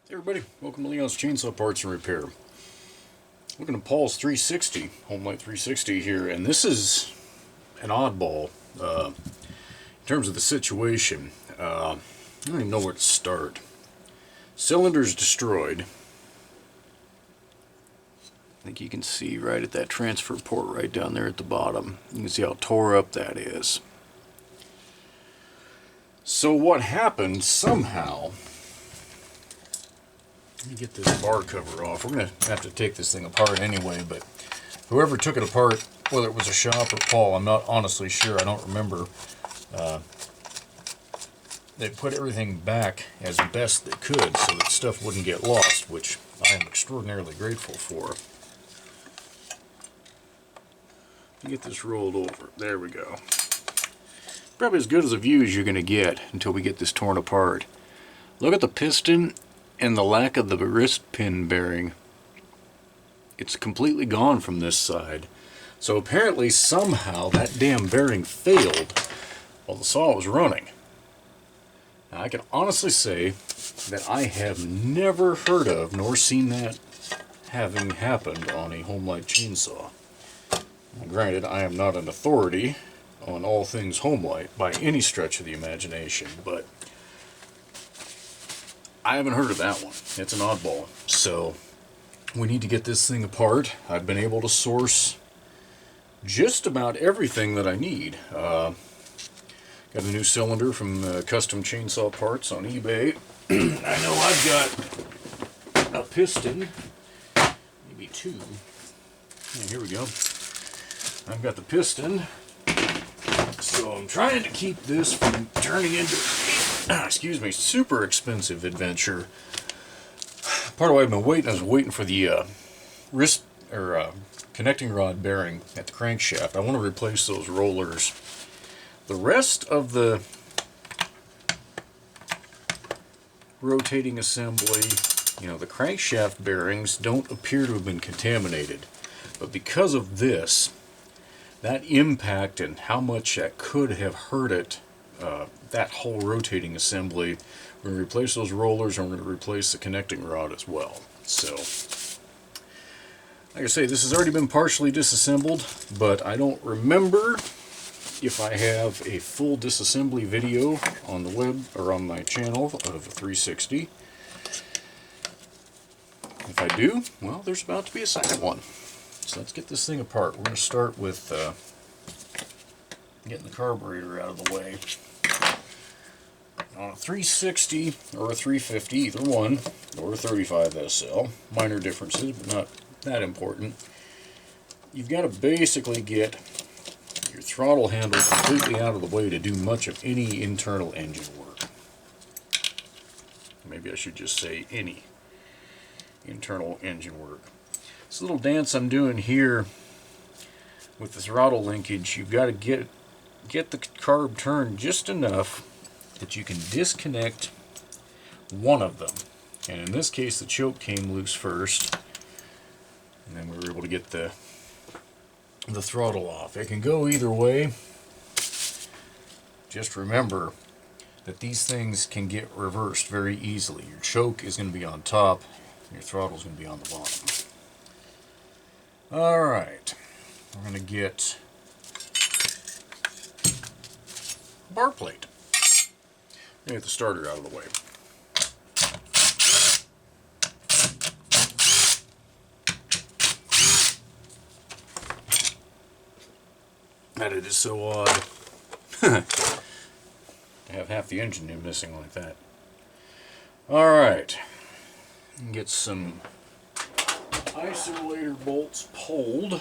Hey everybody, welcome to Leon's Chainsaw Parts and Repair. Looking at Paul's 360, Homelite 360 here, and this is an oddball in terms of the situation. I don't even know where to start. Cylinder's destroyed. I think you can see right at that transfer port right down there at the bottom. You can see how tore up that is. So what happened somehow... Let me get this bar cover off. We're going to have to take this thing apart anyway, but whoever took it apart, whether it was a shop or Paul, I'm not honestly sure. I don't remember. They put everything back as best they could so that stuff wouldn't get lost, which I am extraordinarily grateful for. Get this rolled over. There we go. Probably as good as a view as you're going to get until we get this torn apart. Look at the piston and the lack of the wrist pin bearing. It's completely gone from this side. So apparently somehow that damn bearing failed while the saw was running. Now I can honestly say that I have never heard of nor seen that having happened on a Homelite chainsaw. Now, granted, I am not an authority on all things Homelite by any stretch of the imagination, but I haven't heard of that one. It's an oddball. So we need to get this thing apart. I've been able to source just about everything that I need. Got a new cylinder from Custom Chainsaw Parts on eBay. I know I've got a piston, maybe two. Yeah, here we go. I've got the piston. So I'm trying to keep this from turning into excuse me, super expensive adventure. Part of why I've been waiting is waiting for the wrist or connecting rod bearing at the crankshaft. I want to replace those rollers. The rest of the rotating assembly, the crankshaft bearings don't appear to have been contaminated. But because of this, that impact and how much that could have hurt it, that whole rotating assembly, we're going to replace those rollers and we're going to replace the connecting rod as well. So, like I say, this has already been partially disassembled, but I don't remember if I have a full disassembly video on the web or on my channel of a 360. If I do, well, there's about to be a second one. So let's get this thing apart. We're going to start with getting the carburetor out of the way. On a 360 or a 350, either one, or a 35 SL, minor differences, but not that important. You've got to basically get your throttle handle completely out of the way to do much of any internal engine work. Maybe I should just say any internal engine work. This little dance I'm doing here with the throttle linkage, you've got to get the carb turned just enough that you can disconnect one of them. And in this case, the choke came loose first, and then we were able to get the throttle off. It can go either way. Just remember that these things can get reversed very easily. Your choke is going to be on top, and your throttle is going to be on the bottom. Alright, we're going to get a bar plate. Get the starter out of the way. That it is so odd to have half the engine missing like that. Alright, get some isolator bolts pulled.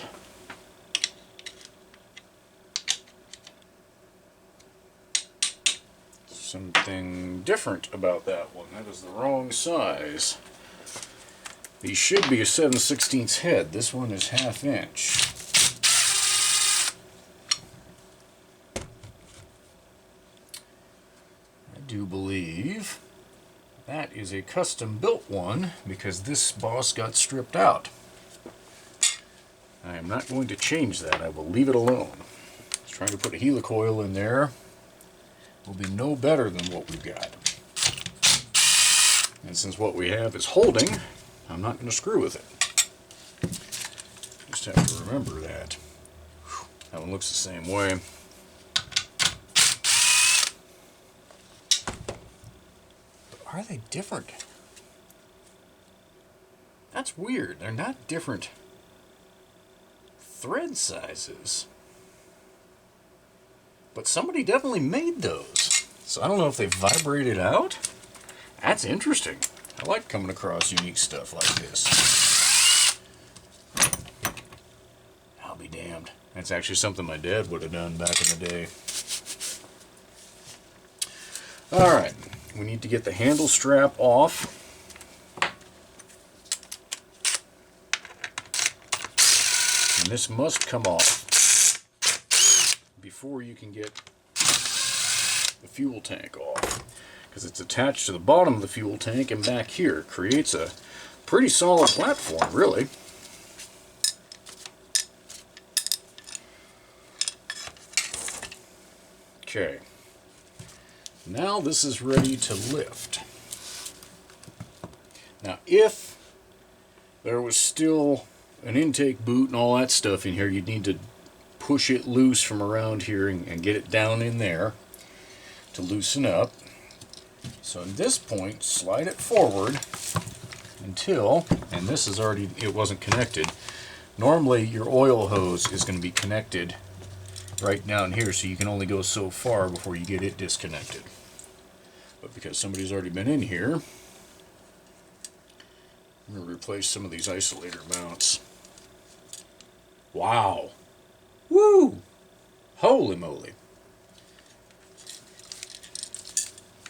Something different about that one. That is the wrong size. These should be a 7/16 head. This one is 1/2 inch. I do believe that is a custom built one because this boss got stripped out. I am not going to change that. I will leave it alone. I was trying to put a helicoil in there. Will be no better than what we've got. And since what we have is holding, I'm not going to screw with it. Just have to remember that. That one looks the same way. But are they different? That's weird. They're not different thread sizes. But somebody definitely made those. So I don't know if they vibrated out. That's interesting. I like coming across unique stuff like this. I'll be damned. That's actually something my dad would have done back in the day. Alright, we need to get the handle strap off. And this must come off before you can get the fuel tank off, because it's attached to the bottom of the fuel tank and back here. It creates a pretty solid platform, really. Okay, now this is ready to lift. Now if there was still an intake boot and all that stuff in here, you'd need to push it loose from around here and get it down in there to loosen up. So at this point, slide it forward until, and this is already, it wasn't connected. Normally your oil hose is going to be connected right down here, so you can only go so far before you get it disconnected. But because somebody's already been in here, I'm going to replace some of these isolator mounts. Wow! Woo! Holy moly.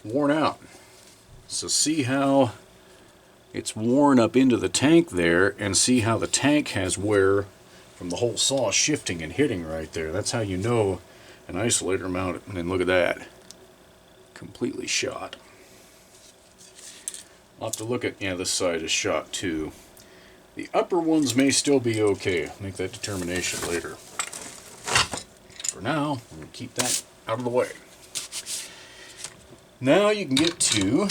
Worn out. So see how it's worn up into the tank there, and see how the tank has wear from the whole saw shifting and hitting right there. That's how you know an isolator mount. And then look at that. Completely shot. I'll have to look at, yeah, this side is shot too. The upper ones may still be okay. Make that determination later. For now, I'm going to keep that out of the way. Now you can get to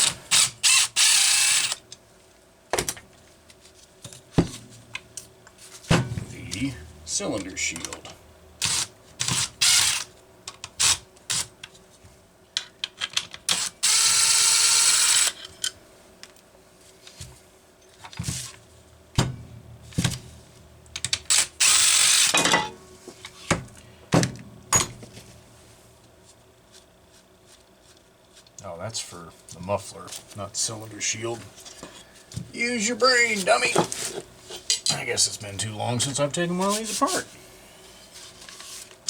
the cylinder shield. Oh, that's for the muffler, not cylinder shield. Use your brain, dummy! I guess it's been too long since I've taken one of these apart.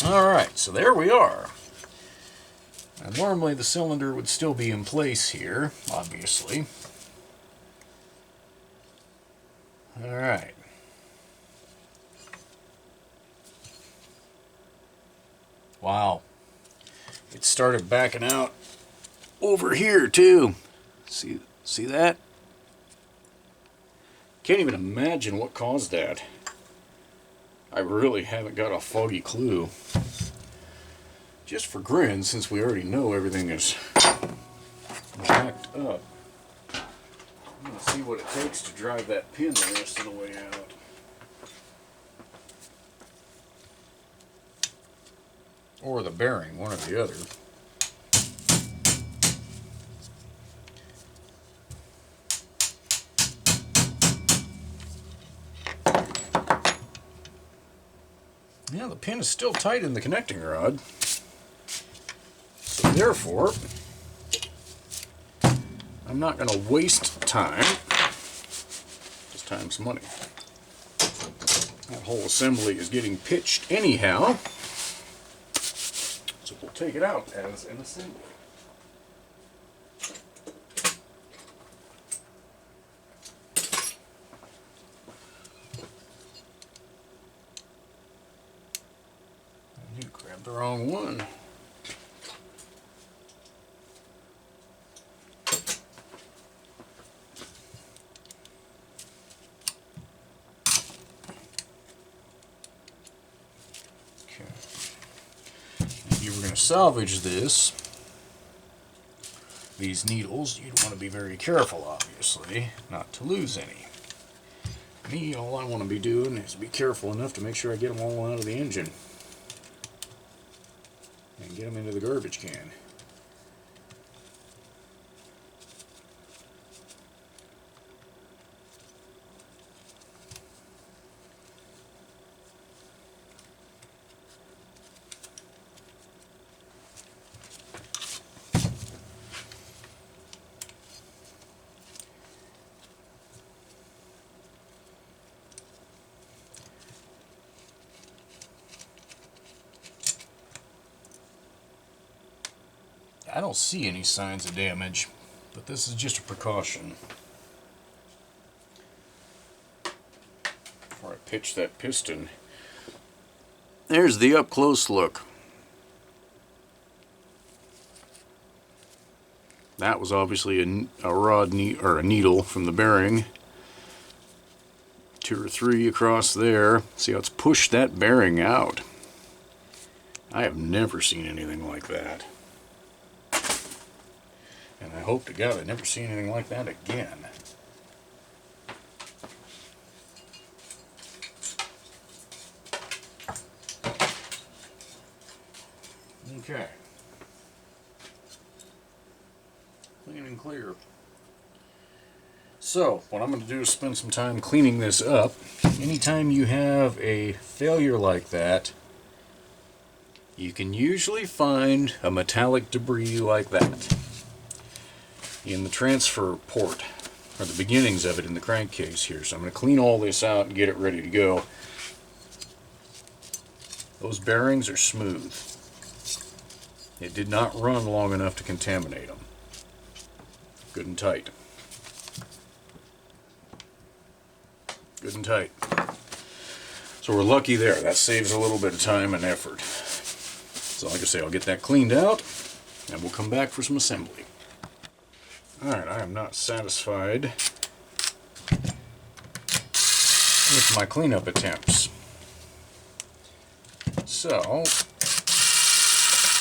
Alright, so there we are. Now, normally the cylinder would still be in place here, obviously. Alright. Wow. It started backing out over here too. See that? Can't even imagine what caused that. I really haven't got a foggy clue. Just for grins, since we already know everything is backed up. I'm gonna see what it takes to drive that pin the rest of the way out. Or the bearing, one or the other. Yeah, the pin is still tight in the connecting rod. So therefore, I'm not going to waste time. Just time's money. That whole assembly is getting pitched anyhow. So we'll take it out as an assembly. You grabbed the wrong one. Okay. You were going to salvage this these needles, you'd want to be very careful, obviously, not to lose any. Me, all I want to be doing is be careful enough to make sure I get them all out of the engine and get them into the garbage can. I don't see any signs of damage, but this is just a precaution. Before I pitch that piston. There's the up close look. That was obviously a rod or a needle from the bearing. 2 or 3 across there. See how it's pushed that bearing out. I have never seen anything like that. And I hope to God I never see anything like that again. Okay. Clean and clear. So, what I'm going to do is spend some time cleaning this up. Anytime you have a failure like that, you can usually find a metallic debris like that in the transfer port, or the beginnings of it in the crankcase here. So I'm going to clean all this out and get it ready to go. Those bearings are smooth. It did not run long enough to contaminate them. Good and tight. Good and tight. So we're lucky there. That saves a little bit of time and effort. So like I say, I'll get that cleaned out and we'll come back for some assembly. Alright, I am not satisfied with my cleanup attempts. So,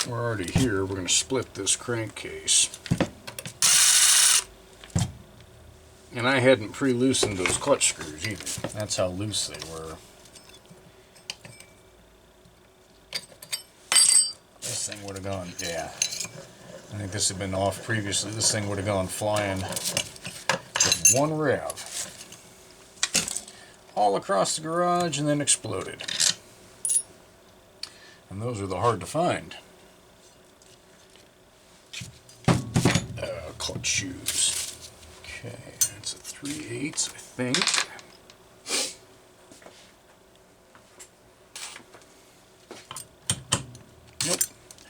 we're already here. We're going to split this crankcase. And I hadn't pre-loosened those clutch screws either. That's how loose they were. This thing would have gone, yeah. I think this had been off previously. This thing would have gone flying with one rev. All across the garage and then exploded. And those are the hard to find. Clutch shoes. Okay, that's a 3/8, I think. Nope.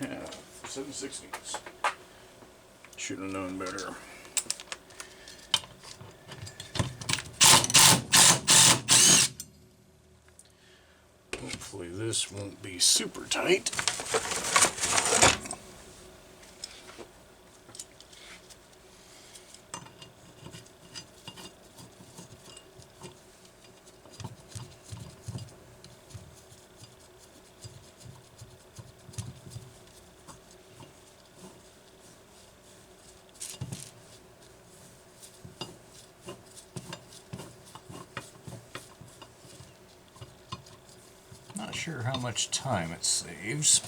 Yeah, 7/16. Should have known better. Hopefully this won't be super tight. Not sure how much time it saves,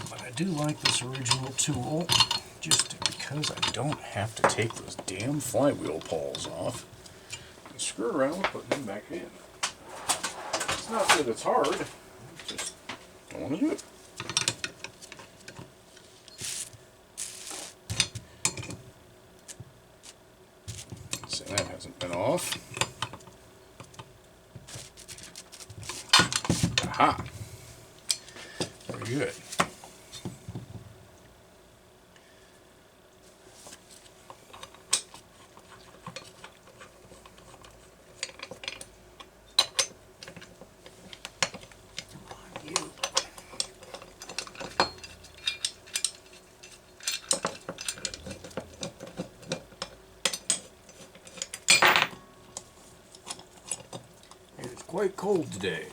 but I do like this original tool just because I don't have to take those damn flywheel pawls off and screw around with putting them back in. It's not that it's hard, I just don't want to do it. So that hasn't been off. Aha! Very good. It's quite cold today.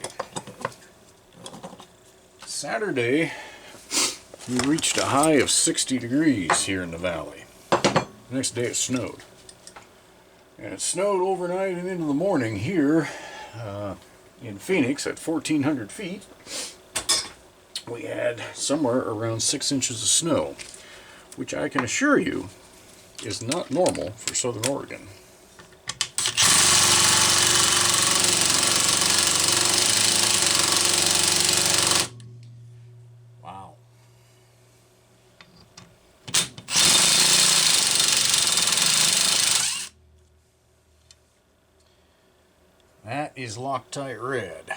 Saturday We reached a high of 60 degrees here in the valley. The next day it snowed. And it snowed overnight and into the morning here in Phoenix at 1,400 feet. We had somewhere around 6 inches of snow, which I can assure you is not normal for Southern Oregon. Wow. That is Loctite red.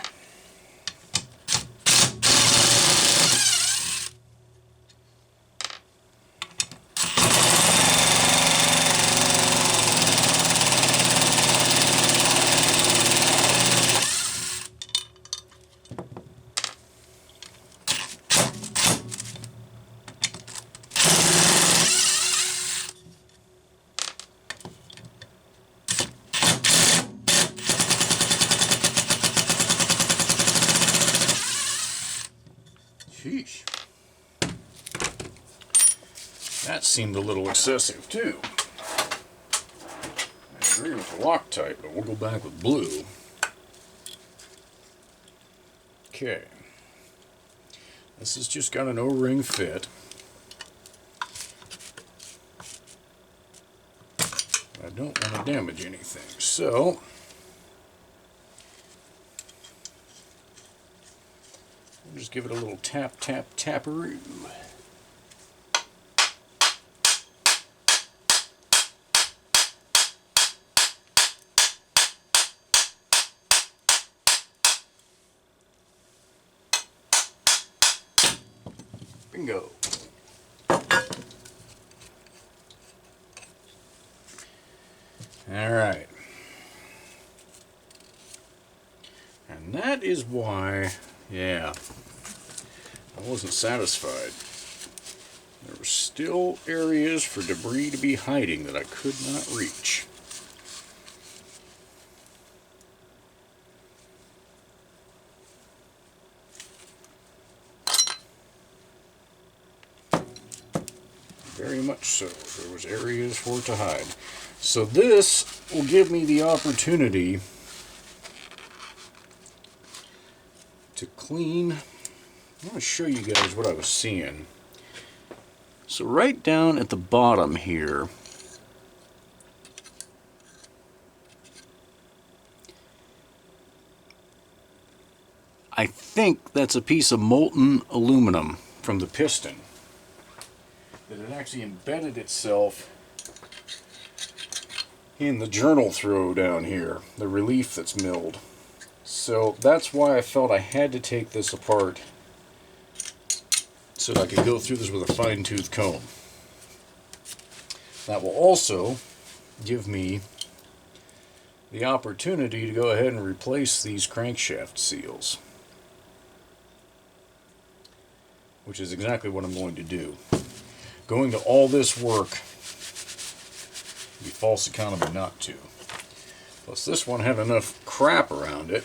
Sheesh. That seemed a little excessive too. I agree with the Loctite, but we'll go back with blue. Okay. This has just got an O-ring fit. I don't want to damage anything, so we'll just give it a little tap, tap, taparoo. Bingo. All right. And that is why, yeah, I wasn't satisfied. There were still areas for debris to be hiding that I could not reach. Very much so. There was areas for it to hide. So this will give me the opportunity to clean. I'm going to show you guys what I was seeing. So right down at the bottom here, I think that's a piece of molten aluminum from the piston that had actually embedded itself in the journal throw down here, the relief that's milled. So that's why I felt I had to take this apart so that I could go through this with a fine-tooth comb. That will also give me the opportunity to go ahead and replace these crankshaft seals, which is exactly what I'm going to do. Going to all this work, be false economy not to. Plus this one had enough crap around it.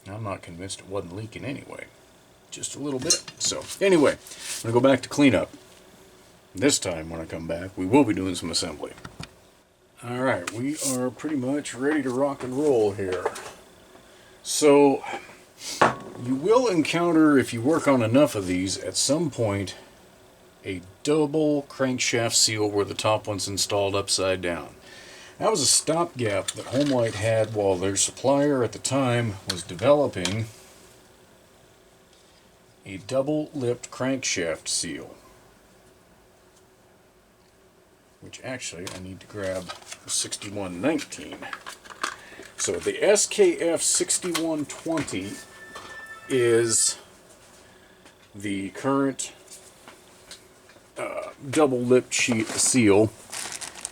I'm not convinced it wasn't leaking anyway. Just a little bit. So anyway, I'm going to go back to cleanup. This time when I come back, we will be doing some assembly. Alright, we are pretty much ready to rock and roll here. So you will encounter, if you work on enough of these, at some point a double crankshaft seal where the top one's installed upside down. That was a stopgap that Homelite had while their supplier at the time was developing a double-lipped crankshaft seal. Which actually I need to grab a 6119. So the SKF 6120 is the current double-lipped sheet seal,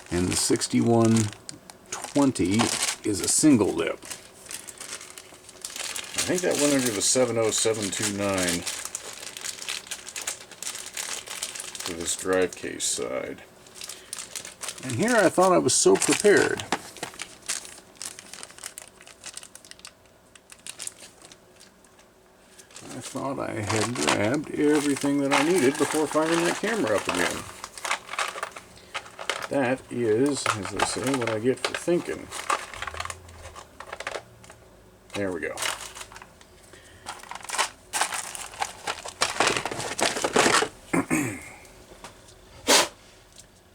and the 6120 is a single lip. I think that went under the 70729 for this drive case side. And here I thought I was so prepared. I thought I had grabbed everything that I needed before firing that camera up again. That is, as they say, what I get for thinking. There we go.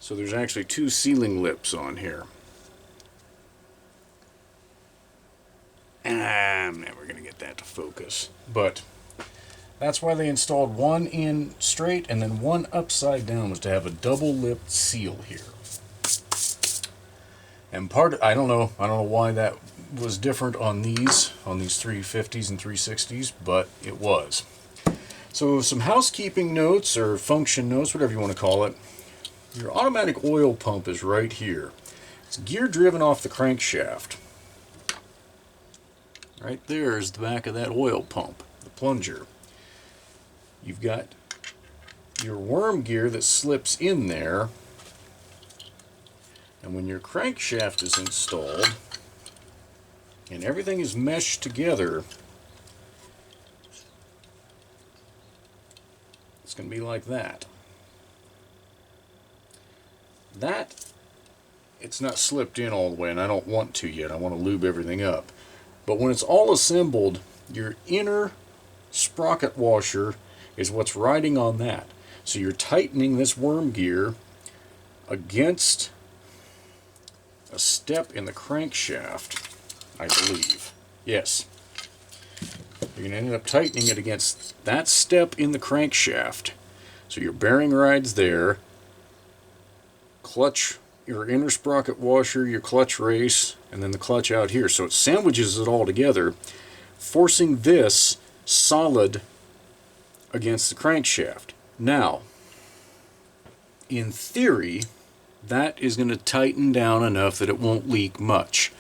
So there's actually two sealing lips on here. And I'm never going to get that to focus. But that's why they installed one in straight and then one upside down, was to have a double-lipped seal here. And I don't know why that was different on these 350s and 360s, but it was. So some housekeeping notes or function notes, whatever you want to call it. Your automatic oil pump is right here. It's gear driven off the crankshaft. Right there is the back of that oil pump, the plunger. You've got your worm gear that slips in there, and when your crankshaft is installed and everything is meshed together, it's going to be like that. It's not slipped in all the way, and I don't want to yet. I want to lube everything up. But when it's all assembled, your inner sprocket washer is what's riding on that. So you're tightening this worm gear against a step in the crankshaft, I believe. Yes. You're going to end up tightening it against that step in the crankshaft. So your bearing rides there. Clutch, your inner sprocket washer, your clutch race, and then the clutch out here. So it sandwiches it all together, forcing this solid against the crankshaft. Now, in theory, that is going to tighten down enough that it won't leak much.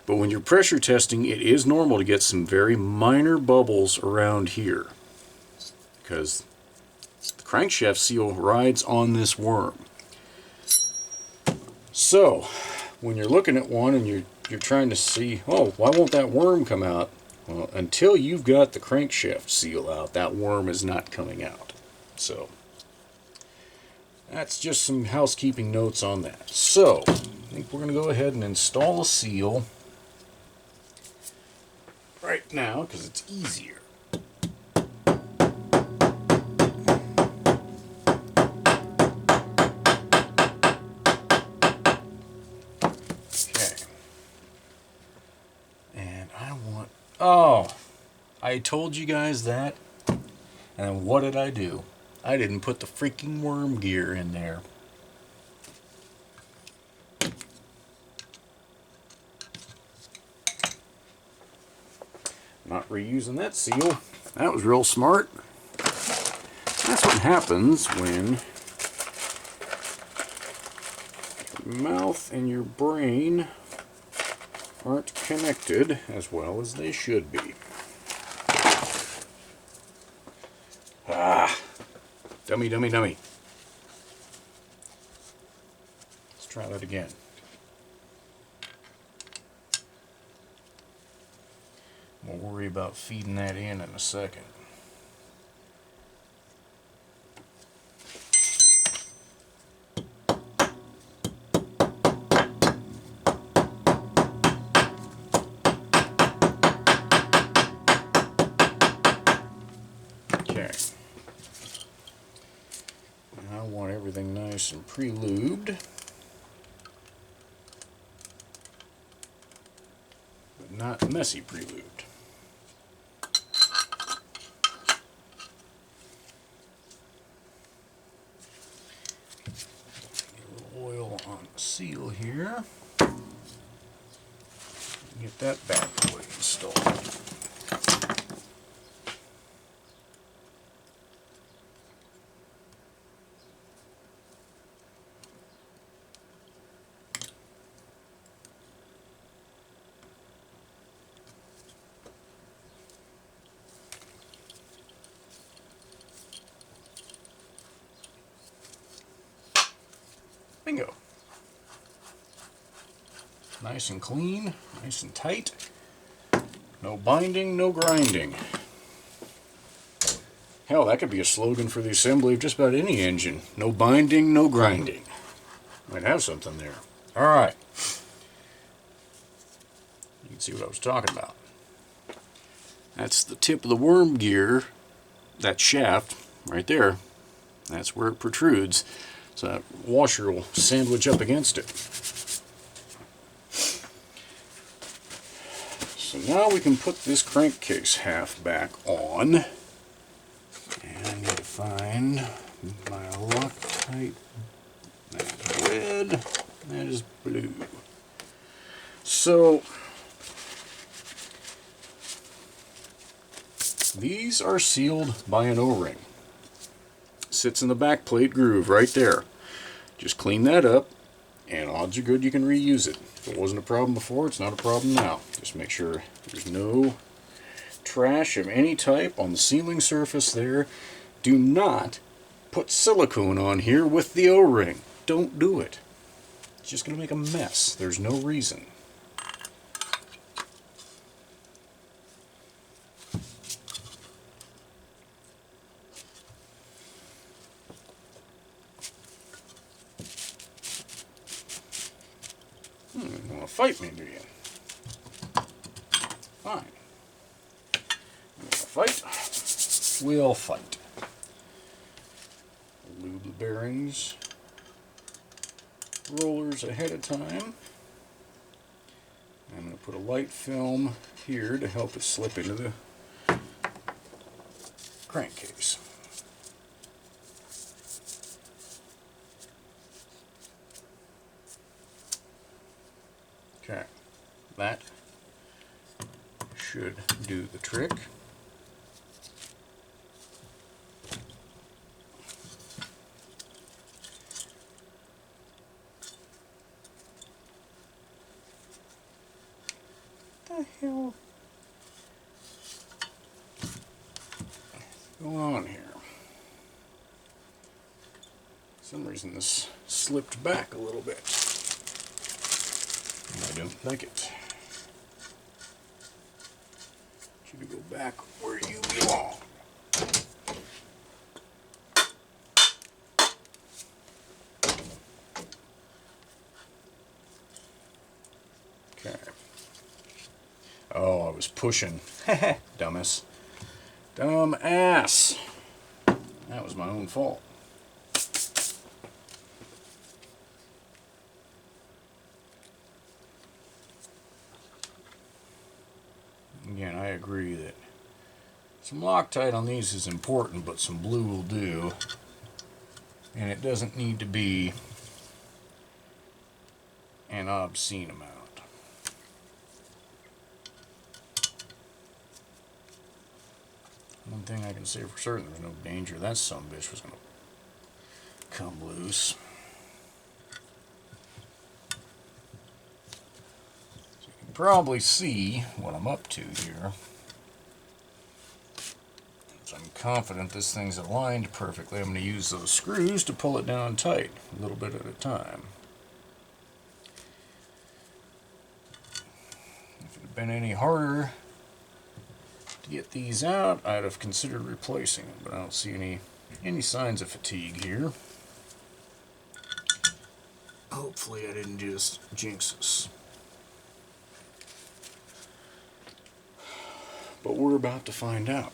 But when you're pressure testing, it is normal to get some very minor bubbles around here, because the crankshaft seal rides on this worm. So, when you're looking at one and you're trying to see, oh, why won't that worm come out? Well, until you've got the crankshaft seal out, that worm is not coming out. So, that's just some housekeeping notes on that. So, I think we're going to go ahead and install a seal right now, because it's easier. Oh, I told you guys that, and what did I do? I didn't put the freaking worm gear in there. Not reusing that seal. That was real smart. That's what happens when your mouth and your brain aren't connected as well as they should be. Ah, dummy, dummy, dummy. Let's try that again. We'll worry about feeding that in a second. Nice and pre-lubed, but not messy pre-lubed. A little oil on the seal here. Get that bad boy installed. Bingo. Nice and clean, nice and tight. No binding, no grinding. Hell, that could be a slogan for the assembly of just about any engine. No binding, no grinding. Might have something there. Alright. You can see what I was talking about. That's the tip of the worm gear, that shaft right there. That's where it protrudes. So that washer will sandwich up against it. So now we can put this crankcase half back on. And I need to find my Loctite. That's red. That is blue. So these are sealed by an O-ring. Sits in the back plate groove right there. Just clean that up, and odds are good you can reuse it. If it wasn't a problem before, it's not a problem now. Just make sure there's no trash of any type on the sealing surface there. Do not put silicone on here with the O-ring. Don't do it. It's just going to make a mess. There's no reason. You want to fight me, do you? Fine. You want to fight? We'll fight. Lube the bearings, rollers ahead of time. I'm going to put a light film here to help it slip into the crankcase. Okay, that should do the trick. What the hell is going on here? For some reason this slipped back a little bit. I don't like it. Should go back where you belong. Okay. Oh, I was pushing. Dumbass. Dumb ass. That was my own fault. Again, I agree that some Loctite on these is important, but some blue will do. And it doesn't need to be an obscene amount. One thing I can say for certain, there's no danger that sumbitch was going to come loose. So you can probably see what I'm up to here. So I'm confident this thing's aligned perfectly. I'm going to use those screws to pull it down tight, a little bit at a time. If it had been any harder to get these out, I'd have considered replacing them, but I don't see any signs of fatigue here. Hopefully I didn't just jinx us. But we're about to find out.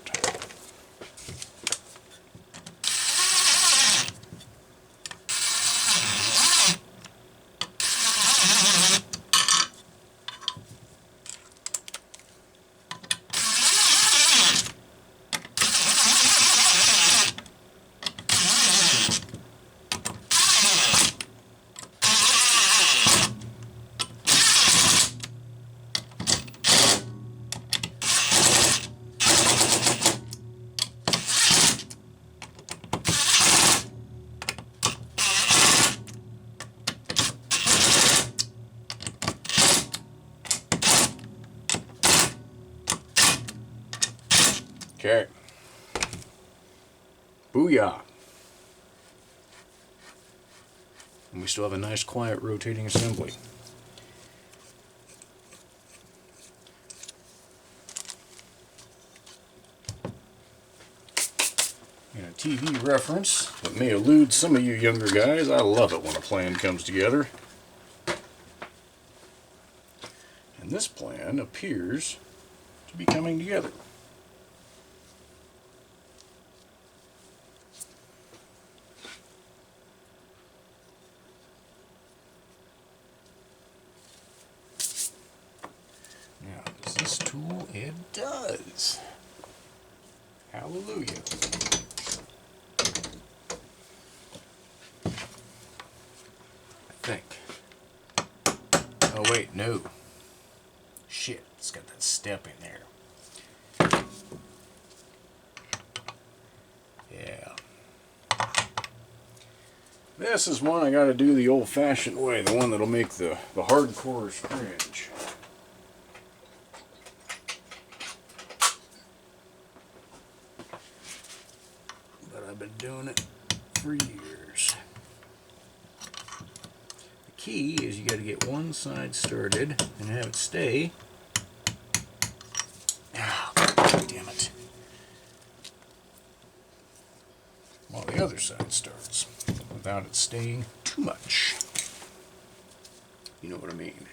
Okay. Booyah. And we still have a nice quiet rotating assembly. TV reference that may elude some of you younger guys. I love it when a plan comes together. And this plan appears to be coming together. Now, does this tool? It does. Hallelujah. I think. Oh wait, no. Shit, it's got that step in there. Yeah. This is one I gotta do the old-fashioned way, the one that'll make the hardcores cringe. But I've been doing it for years. The key is you gotta get one side started and have it stay. Ah, God damn it. While the other side starts, without it staying too much. You know what I mean.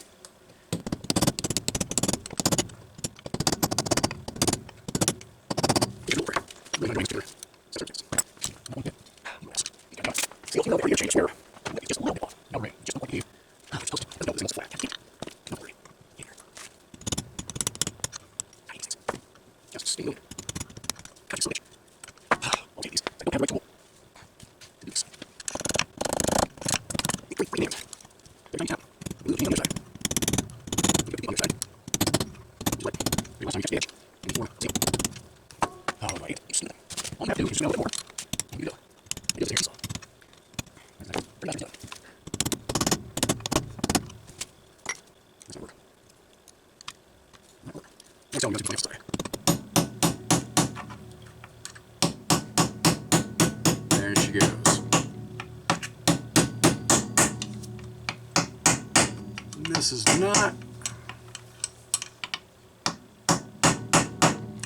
There she goes. This is not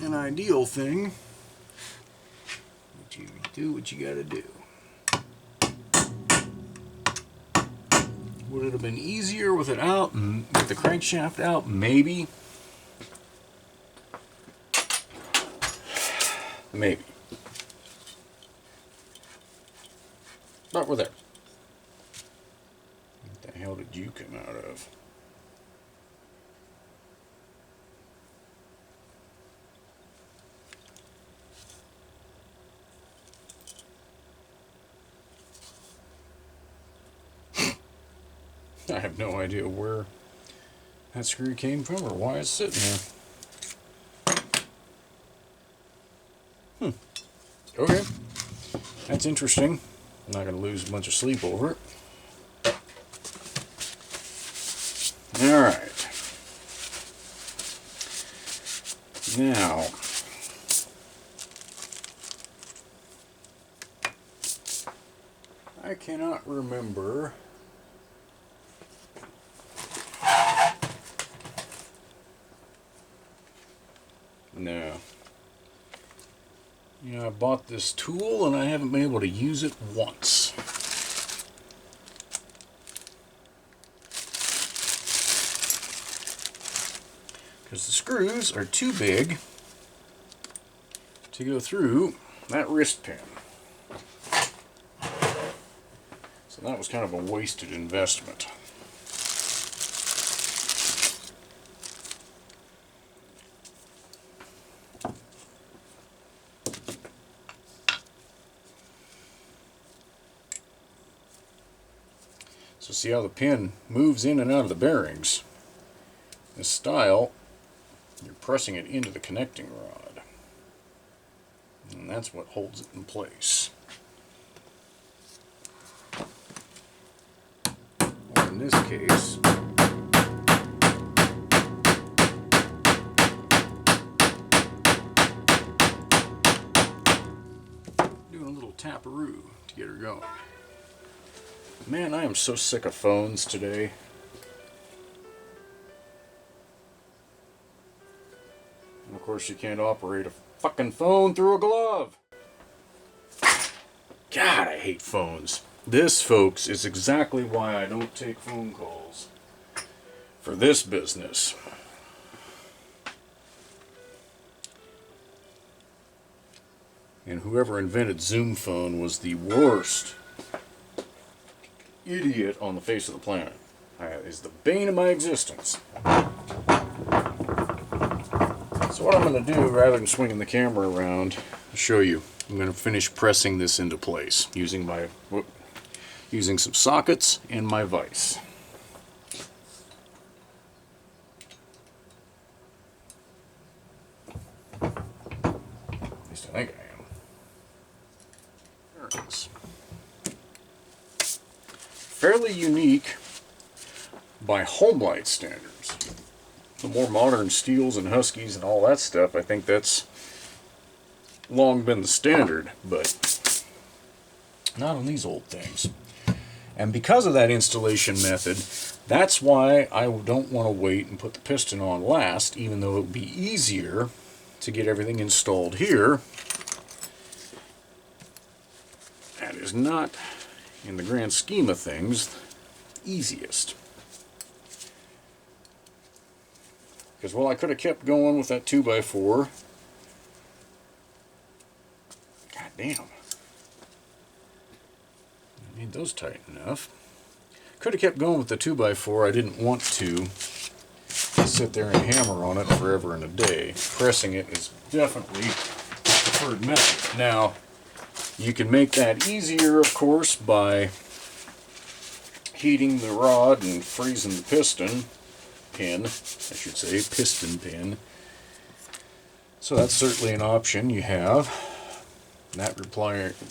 an ideal thing, but you do what you gotta do. Would it have been easier with it out and with the crankshaft out? Maybe. Maybe. But we're there. What the hell did you come out of? I have no idea where that screw came from or why it's sitting there. Okay. That's interesting. I'm not going to lose a bunch of sleep over it. Alright. Now, I cannot remember no. You know, I bought this tool and I haven't been able to use it once. Because the screws are too big to go through that wrist pin. So that was kind of a wasted investment. So see how the pin moves in and out of the bearings. This style, you're pressing it into the connecting rod. And that's what holds it in place. Or in this case, doing a little taparoo to get her going. Man, I am so sick of phones today. And of course you can't operate a fucking phone through a glove. God, I hate phones. This, folks, is exactly why I don't take phone calls for this business. And whoever invented Zoom phone was the worst idiot on the face of the planet. Is the bane of my existence. So what I'm going to do, rather than swinging the camera around, I'll show you. I'm going to finish pressing this into place using some sockets and my vise. At least I think I am. There it is. Fairly unique by Homelite standards. The more modern Steels and Huskies and all that stuff, I think that's long been the standard, but not on these old things. And because of that installation method, that's why I don't want to wait and put the piston on last, even though it would be easier to get everything installed here. That is not, in the grand scheme of things, easiest. Because, well, I could have kept going with that 2x4. God damn. I need those tight enough. Could have kept going with the 2x4. I didn't want to sit there and hammer on it forever and a day. Pressing it is definitely the preferred method. Now, you can make that easier, of course, by heating the rod and freezing the piston pin. So that's certainly an option you have. That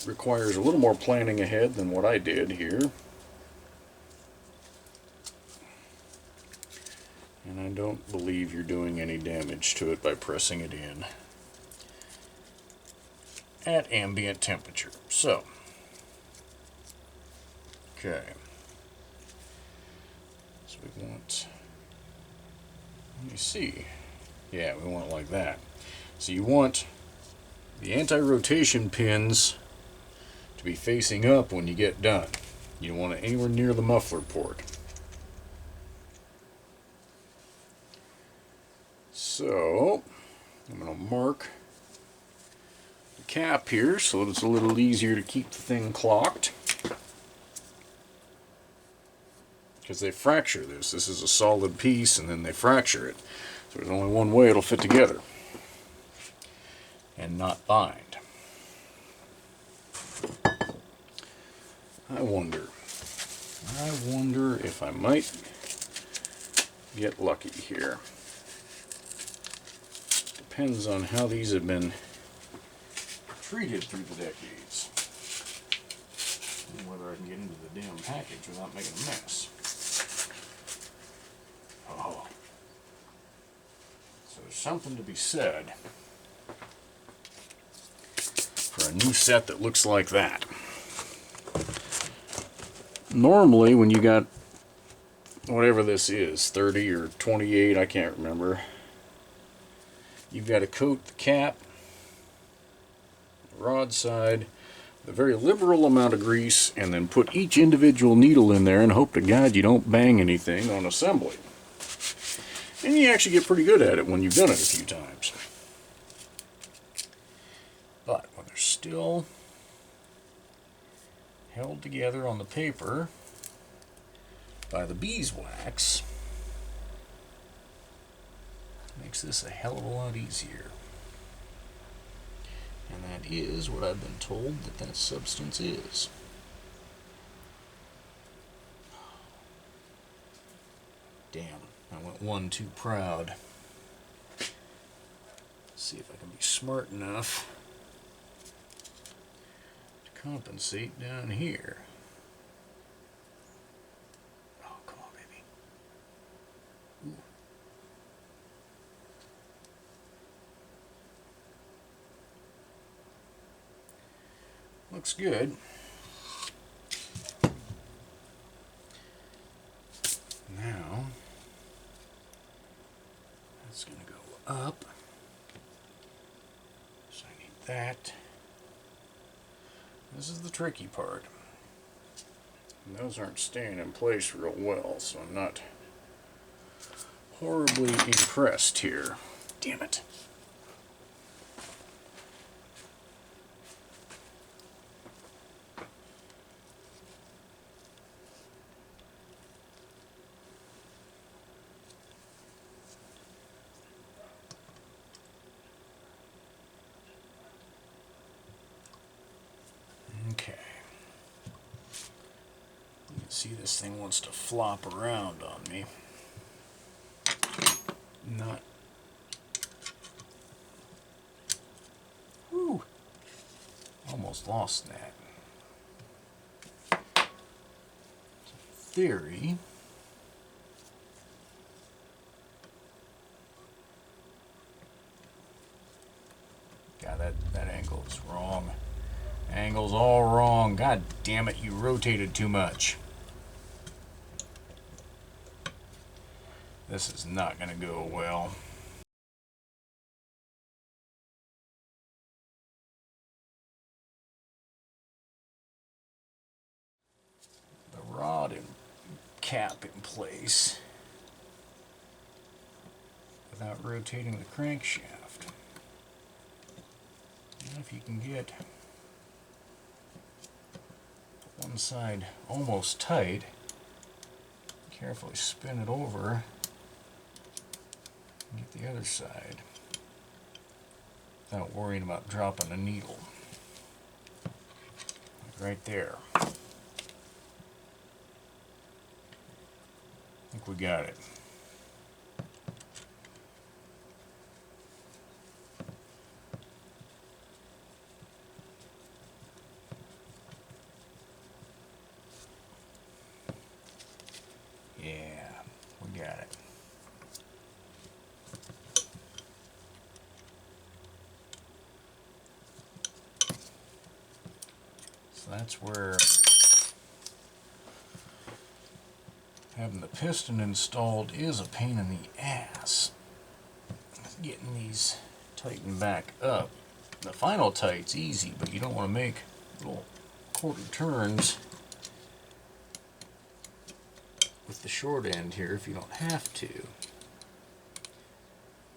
requires a little more planning ahead than what I did here. And I don't believe you're doing any damage to it by pressing it in at ambient temperature. So, okay. So we want, let me see. Yeah, we want it like that. So you want the anti-rotation pins to be facing up when you get done. You don't want it anywhere near the muffler port. So, I'm going to mark the cap here so that it's a little easier to keep the thing clocked. Because they fracture this. This is a solid piece and then they fracture it. So there's only one way it'll fit together and not bind. I wonder if I might get lucky here. Depends on how these have been treated through the decades. And whether I can get into the damn package without making a mess. Oh. So there's something to be said for a new set that looks like that. Normally, when you got whatever this is, 30 or 28, I can't remember, you've got to coat the cap, the rod side, with a very liberal amount of grease, and then put each individual needle in there and hope to God you don't bang anything on assembly. And you actually get pretty good at it when you've done it a few times. But when they're still held together on the paper by the beeswax, makes this a hell of a lot easier. And that is what I've been told that substance is. Damn, I went one too proud. Let's see if I can be smart enough to compensate down here. Oh, come on, baby. Ooh. Looks good. Now, that's going to go up. So I need that. This is the tricky part. And those aren't staying in place real well, so I'm not horribly impressed here. Damn it. Okay. You can see this thing wants to flop around on me. Not. Whew. Almost lost that. Theory. God, that angle is wrong. Angle's all wrong. God damn it, you rotated too much. This is not going to go well. The rod and cap in place without rotating the crankshaft. And if you can get one side almost tight, carefully spin it over and get the other side without worrying about dropping a needle. Like right there. I think we got it. Yeah, we got it. So that's where having the piston installed is a pain in the ass. Getting these tightened back up. The final tight's easy, but you don't want to make little quarter turns with the short end here if you don't have to.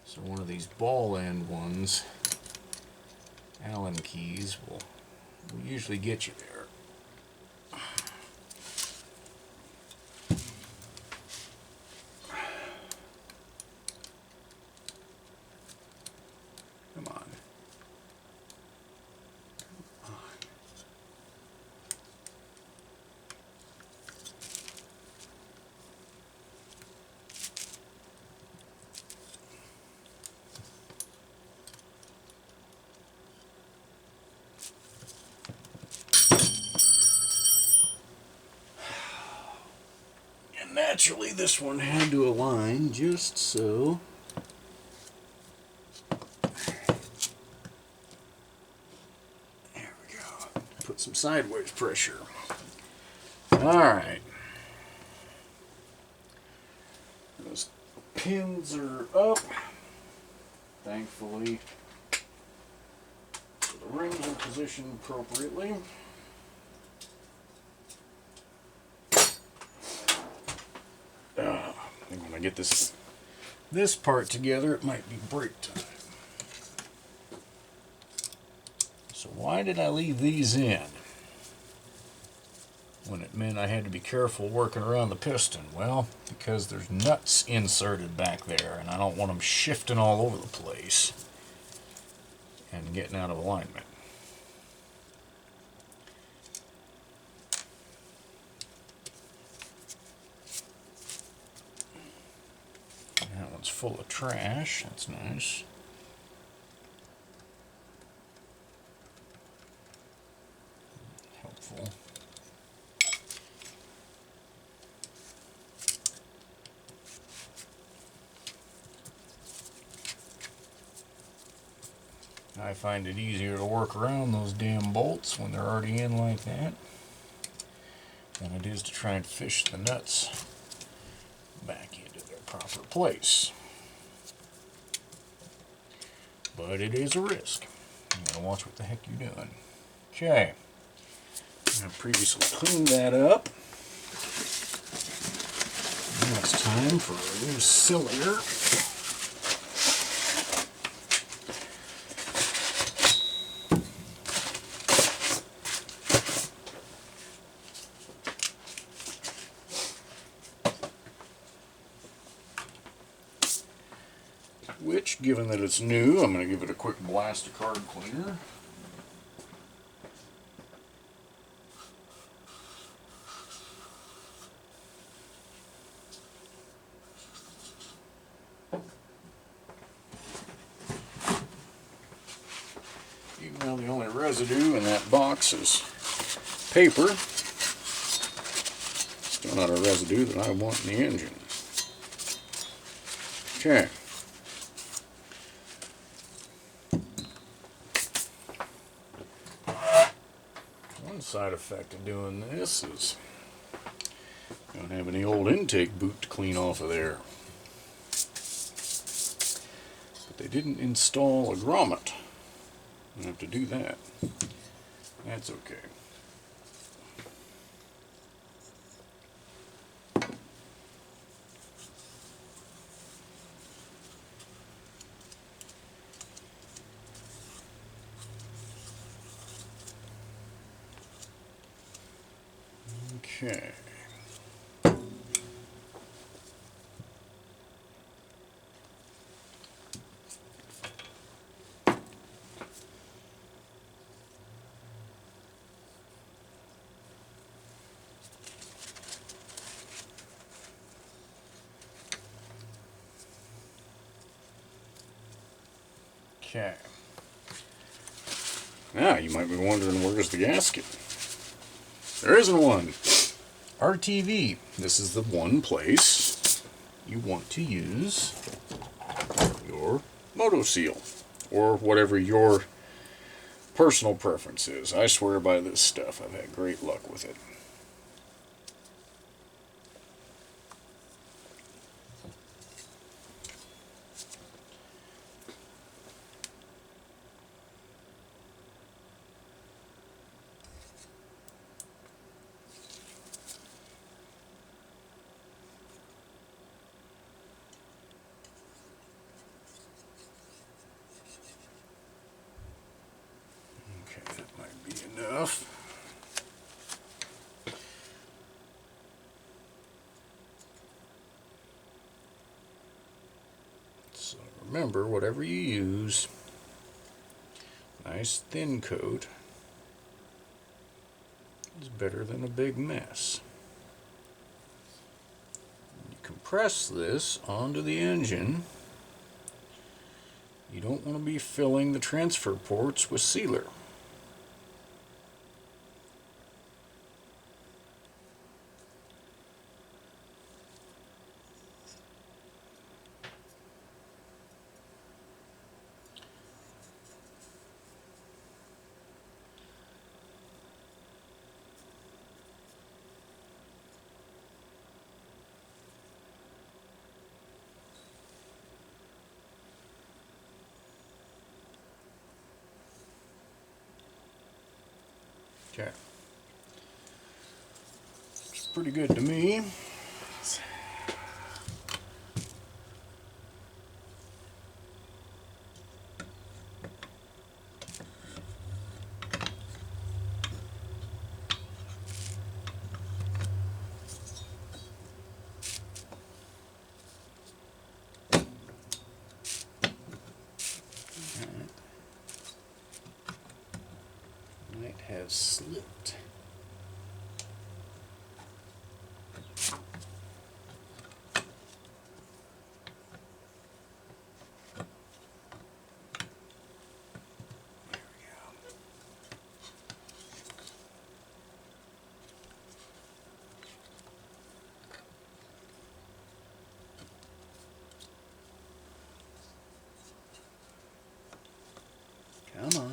So one of these ball end ones, Allen keys, will usually get you there. Come on. Naturally, this one had to align just so. There we go. Put some sideways pressure. Alright. Those pins are up. Thankfully. So the rings are positioned appropriately. I think when I get this part together, it might be break time. So why did I leave these in when it meant I had to be careful working around the piston? Well, because there's nuts inserted back there, and I don't want them shifting all over the place and getting out of alignment. That one's full of trash. That's nice. Helpful. I find it easier to work around those damn bolts when they're already in like that than it is to try and fish the nuts back into their proper place. But it is a risk. You gotta watch what the heck you're doing. Okay. I previously cleaned that up. Now it's time for a new cylinder. Which, given that it's new, I'm going to give it a quick blast of carb cleaner. Even though the only residue in that box is paper, still not a residue that I want in the engine. Okay. One side effect of doing this is I don't have any old intake boot to clean off of there. But they didn't install a grommet. I have to do that. That's okay. Okay. Okay. Now you might be wondering, where's the gasket? There isn't one. RTV. This is the one place you want to use your moto seal, or whatever your personal preference is. I swear by this stuff. I've had great luck with it. Okay, that might be enough. So remember, whatever you use, nice thin coat is better than a big mess. You compress this onto the engine. You don't want to be filling the transfer ports with sealer. Okay. It's pretty good to me. Might have slipped. Come on.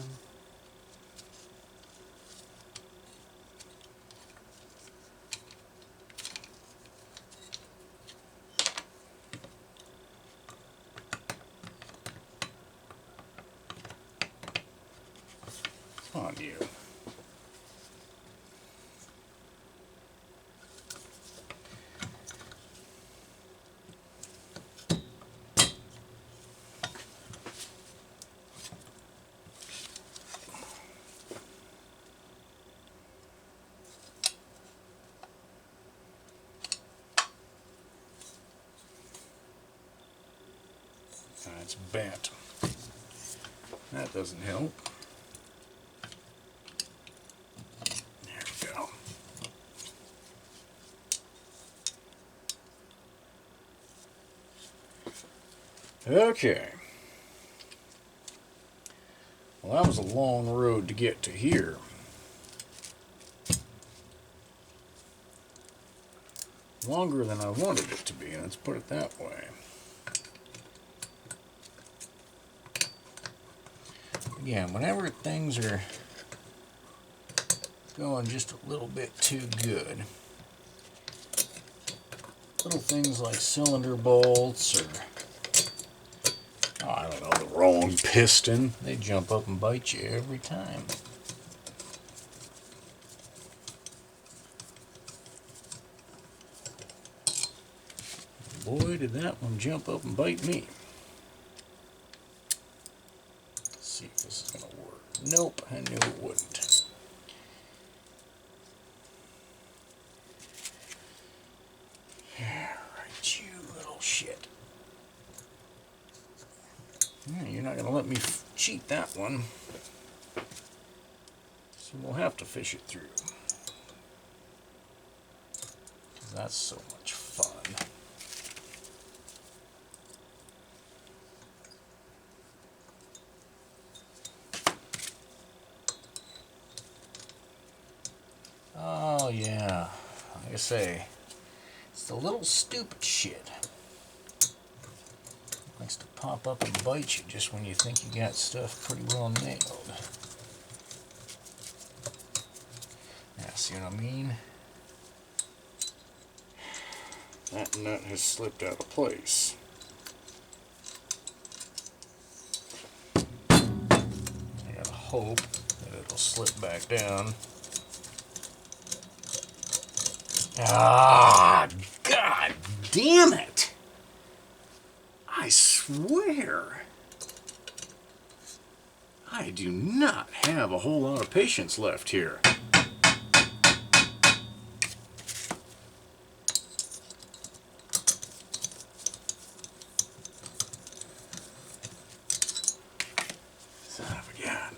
it's bent. That doesn't help. There we go. Okay. Well, that was a long road to get to here. Longer than I wanted it to be, let's put it that way. Again, whenever things are going just a little bit too good, little things like cylinder bolts or, oh, I don't know, the wrong piston, they jump up and bite you every time. Boy, did that one jump up and bite me. Let's see if this is going to work. Nope, I knew it wouldn't. Alright, you little shit. Yeah, you're not going to let me cheat that one. So we'll have to fish it through. Because that's so much fun. Oh yeah, like I say, it's the little stupid shit. Likes to pop up and bite you just when you think you got stuff pretty well nailed. Yeah, see what I mean? That nut has slipped out of place. I gotta hope that it'll slip back down. Ah, God damn it! I swear, I do not have a whole lot of patience left here. Son of a gun.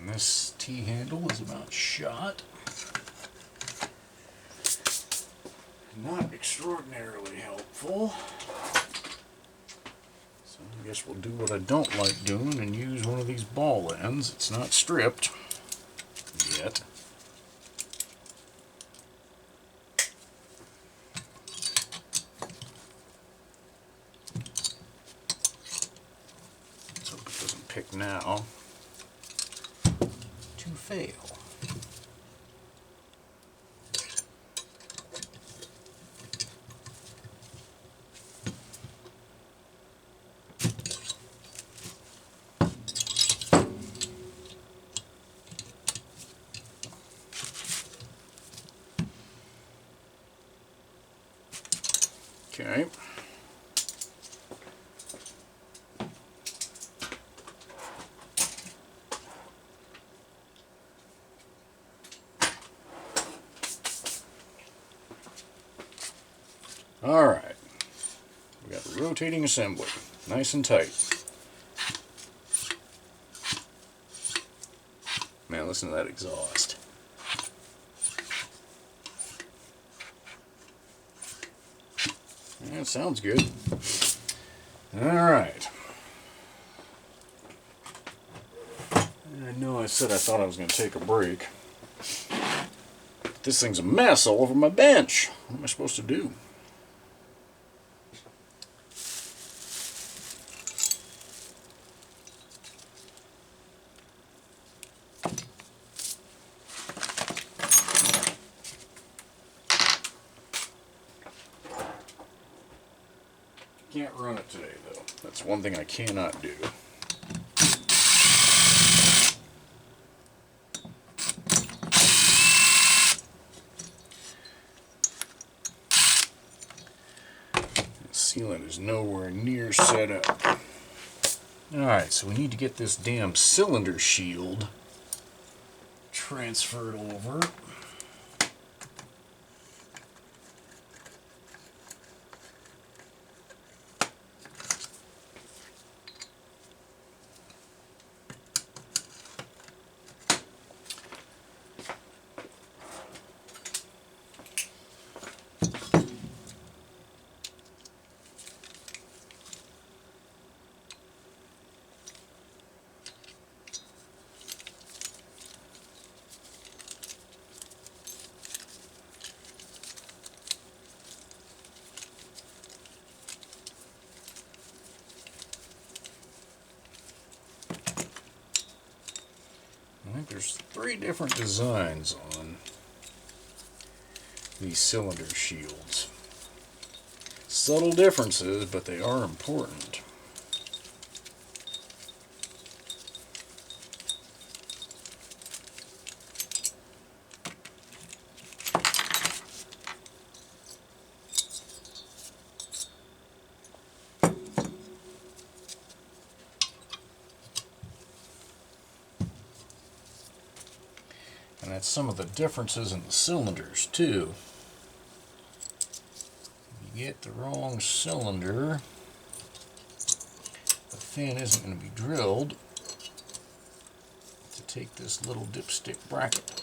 This T-handle is about shot. Not extraordinarily helpful. So I guess we'll do what I don't like doing and use one of these ball ends. It's not stripped yet. Let's hope it doesn't pick now. Fail. Okay. Alright, we got the rotating assembly, nice and tight. Man, listen to that exhaust. Yeah, it sounds good. Alright. I know I said I thought I was going to take a break. This thing's a mess all over my bench. What am I supposed to do? Can't run it today, though. That's one thing I cannot do. The sealant is nowhere near set up. Alright, so we need to get this damn cylinder shield transferred over. I think there's 3 different designs on these cylinder shields. Subtle differences, but they are important. And that's some of the differences in the cylinders too. If you get the wrong cylinder, the fin isn't going to be drilled to take this little dipstick bracket.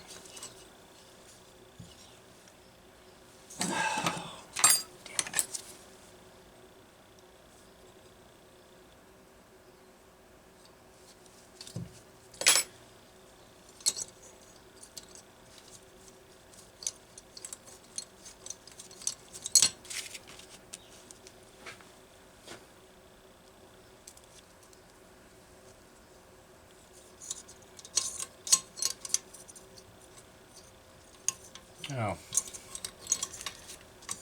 Oh,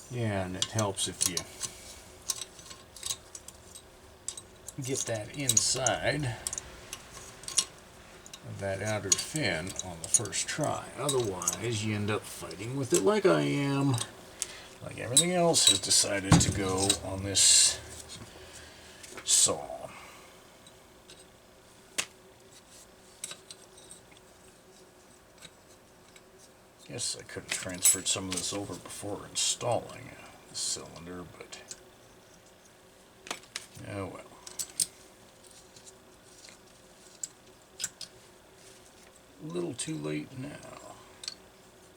yeah, and it helps if you get that inside of that outer fin on the first try. Otherwise, you end up fighting with it like I am, like everything else has decided to go on this saw. Guess I could have transferred some of this over before installing the cylinder, but oh well. A little too late now.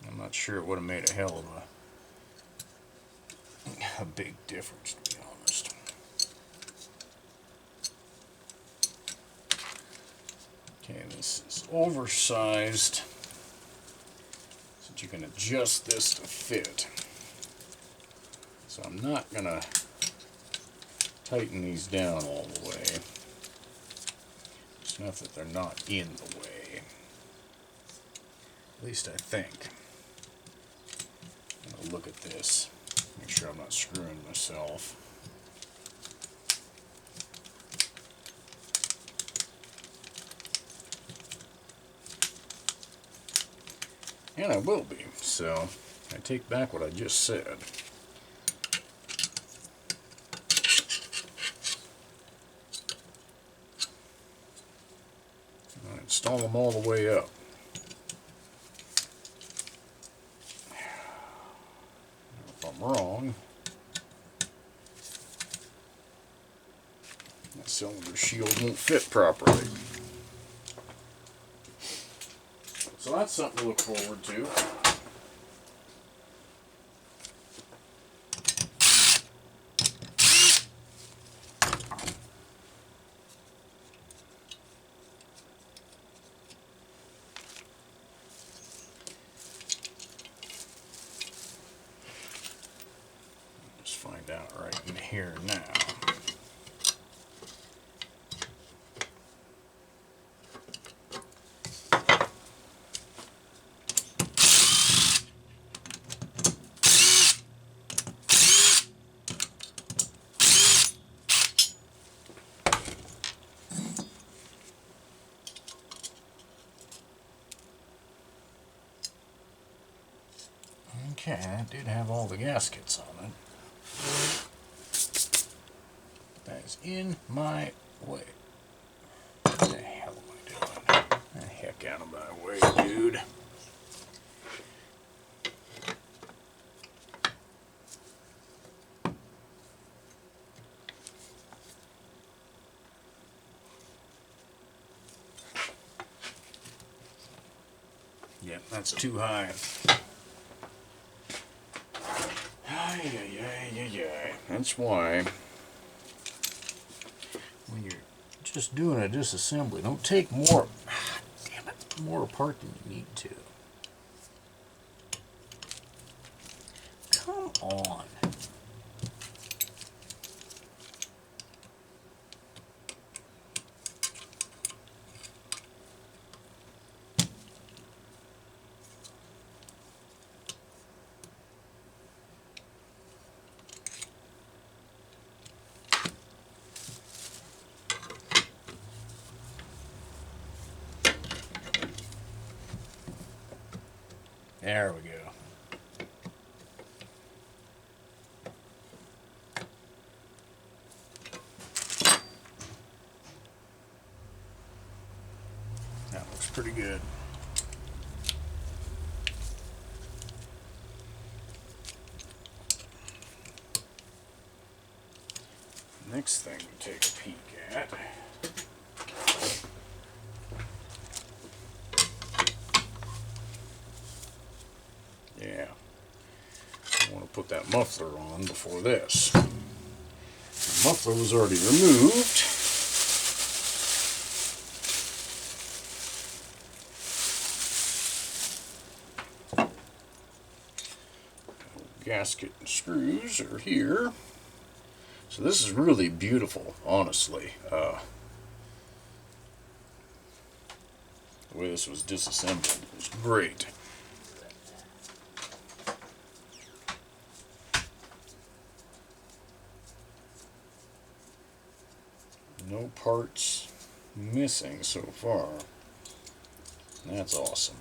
I'm not sure it would have made a hell of a big difference, to be honest. Okay, this is oversized. You can adjust this to fit. So I'm not going to tighten these down all the way. It's enough that they're not in the way. At least I think. I'm going to look at this. Make sure I'm not screwing myself. And I will be, so I take back what I just said. I'll install them all the way up. If I'm wrong, that cylinder shield won't fit properly. So that's something to look forward to. Just find out right in here now. Okay, that did have all the gaskets on it. That is in my way. What the hell am I doing? The heck out of my way, dude. Yep, that's too high. That's why when you're just doing a disassembly, don't take more, damn it, more apart than you need to. Come on. There we go. That looks pretty good. Next thing to take a peek at . Yeah, I want to put that muffler on before this. The muffler was already removed. Gasket and screws are here. So this is really beautiful, honestly. The way this was disassembled was great. No parts missing so far. That's awesome.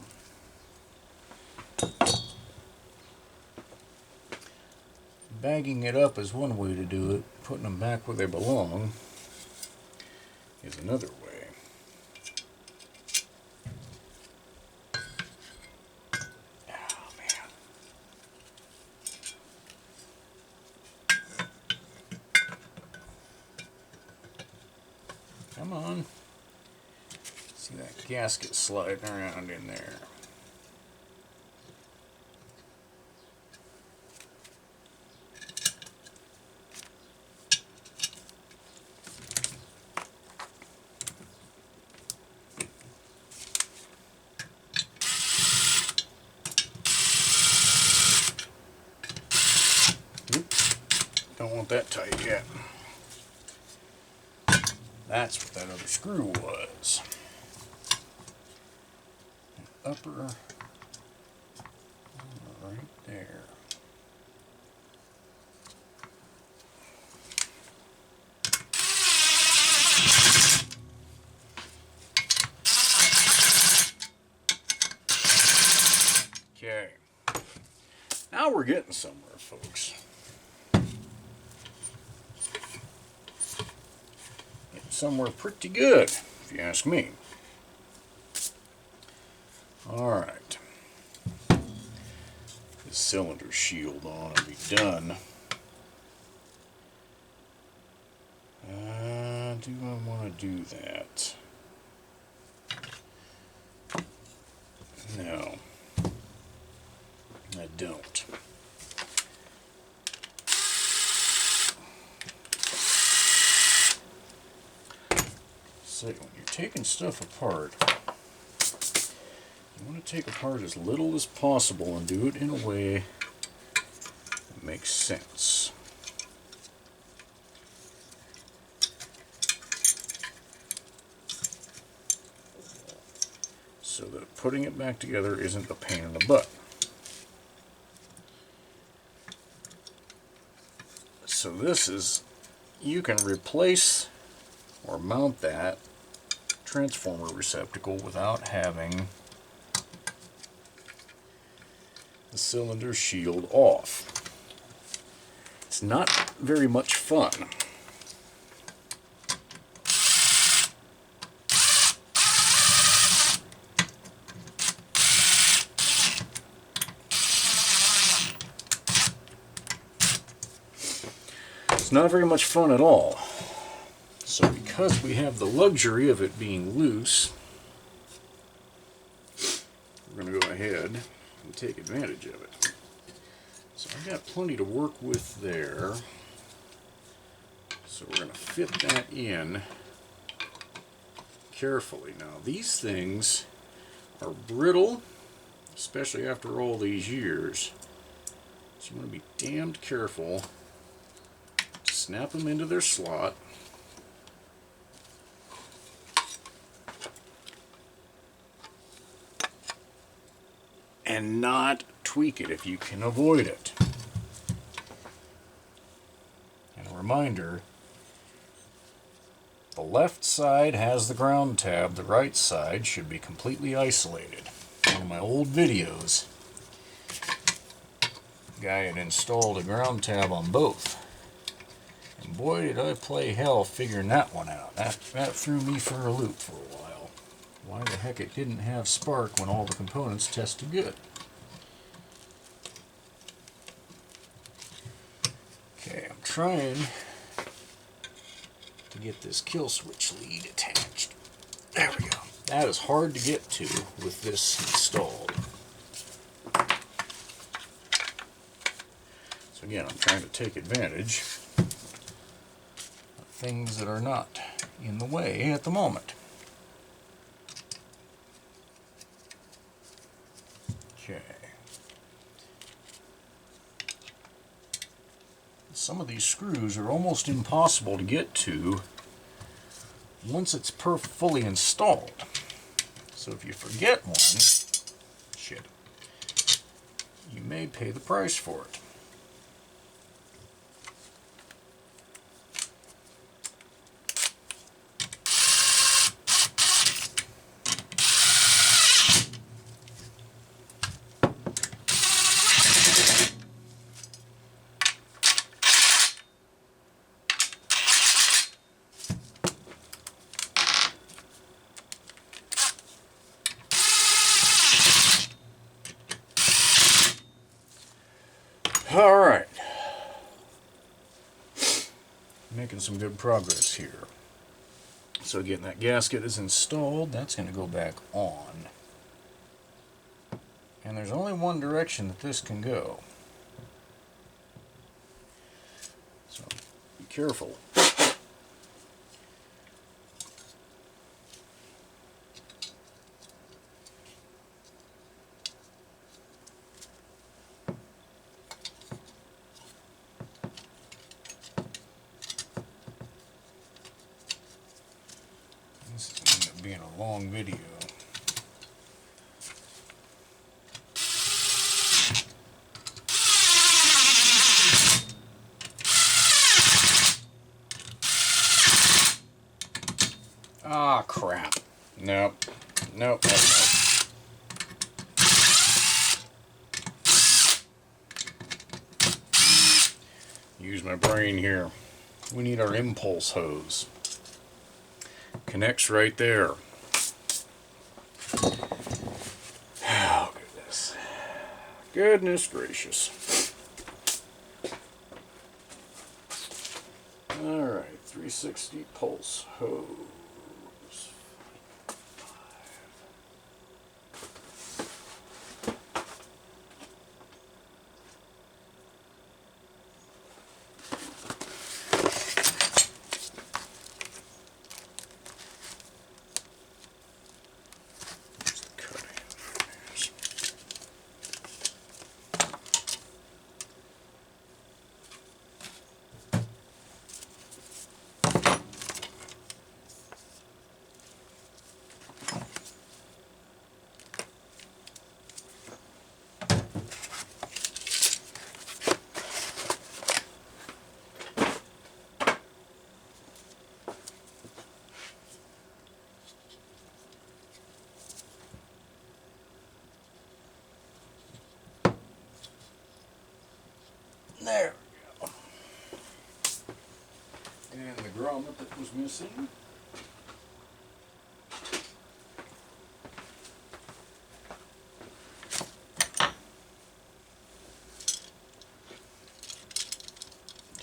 Bagging it up is one way to do it. Putting them back where they belong is another way. Oh, man. Come on. See that gasket sliding around in there. Don't want that tight yet. That's what that other screw was. An upper right there. Okay. Now we're getting somewhere, folks. Somewhere pretty good, if you ask me. Alright. This cylinder shield on and be done. Do I want to do that? No. I don't. So when you're taking stuff apart, you want to take apart as little as possible and do it in a way that makes sense. So that putting it back together isn't a pain in the butt. So this is, you can replace or mount that transformer receptacle without having the cylinder shield off. It's not very much fun. It's not very much fun at all. So because we have the luxury of it being loose, we're going to go ahead and take advantage of it. So I've got plenty to work with there. So we're going to fit that in carefully. Now these things are brittle, especially after all these years. So you want to be damned careful. Snap them into their slot. And not tweak it if you can avoid it. And a reminder, the left side has the ground tab, the right side should be completely isolated. One of my old videos, the guy had installed a ground tab on both. And boy, did I play hell figuring that one out. That threw me for a loop for a while. Why the heck it didn't have spark when all the components tested good. Okay, I'm trying to get this kill switch lead attached. There we go. That is hard to get to with this installed. So again, I'm trying to take advantage things that are not in the way at the moment. Okay. Some of these screws are almost impossible to get to once it's fully installed. So if you forget one, shit, you may pay the price for it. Alright, making some good progress here. So again, that gasket is installed, that's going to go back on. And there's only one direction that this can go. So be careful. This is going to end up being a long video. Ah, crap. Nope. Nope. Use my brain here. We need our impulse hose. Connects right there. Oh, goodness. Goodness gracious. Alright, 360 pulse hose. grommet that was missing.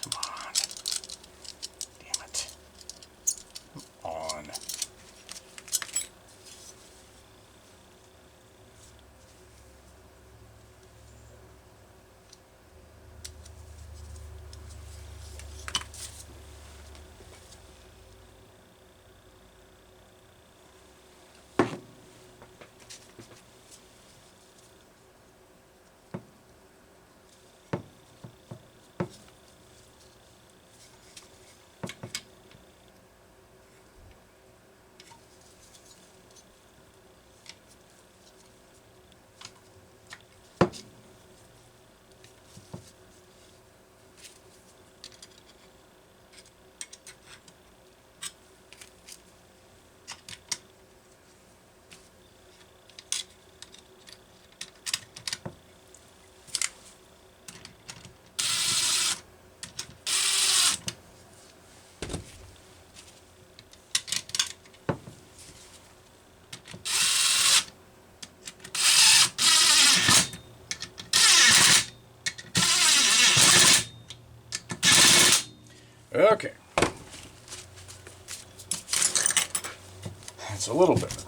Come on. Damn it. Come on. Okay. That's a little better.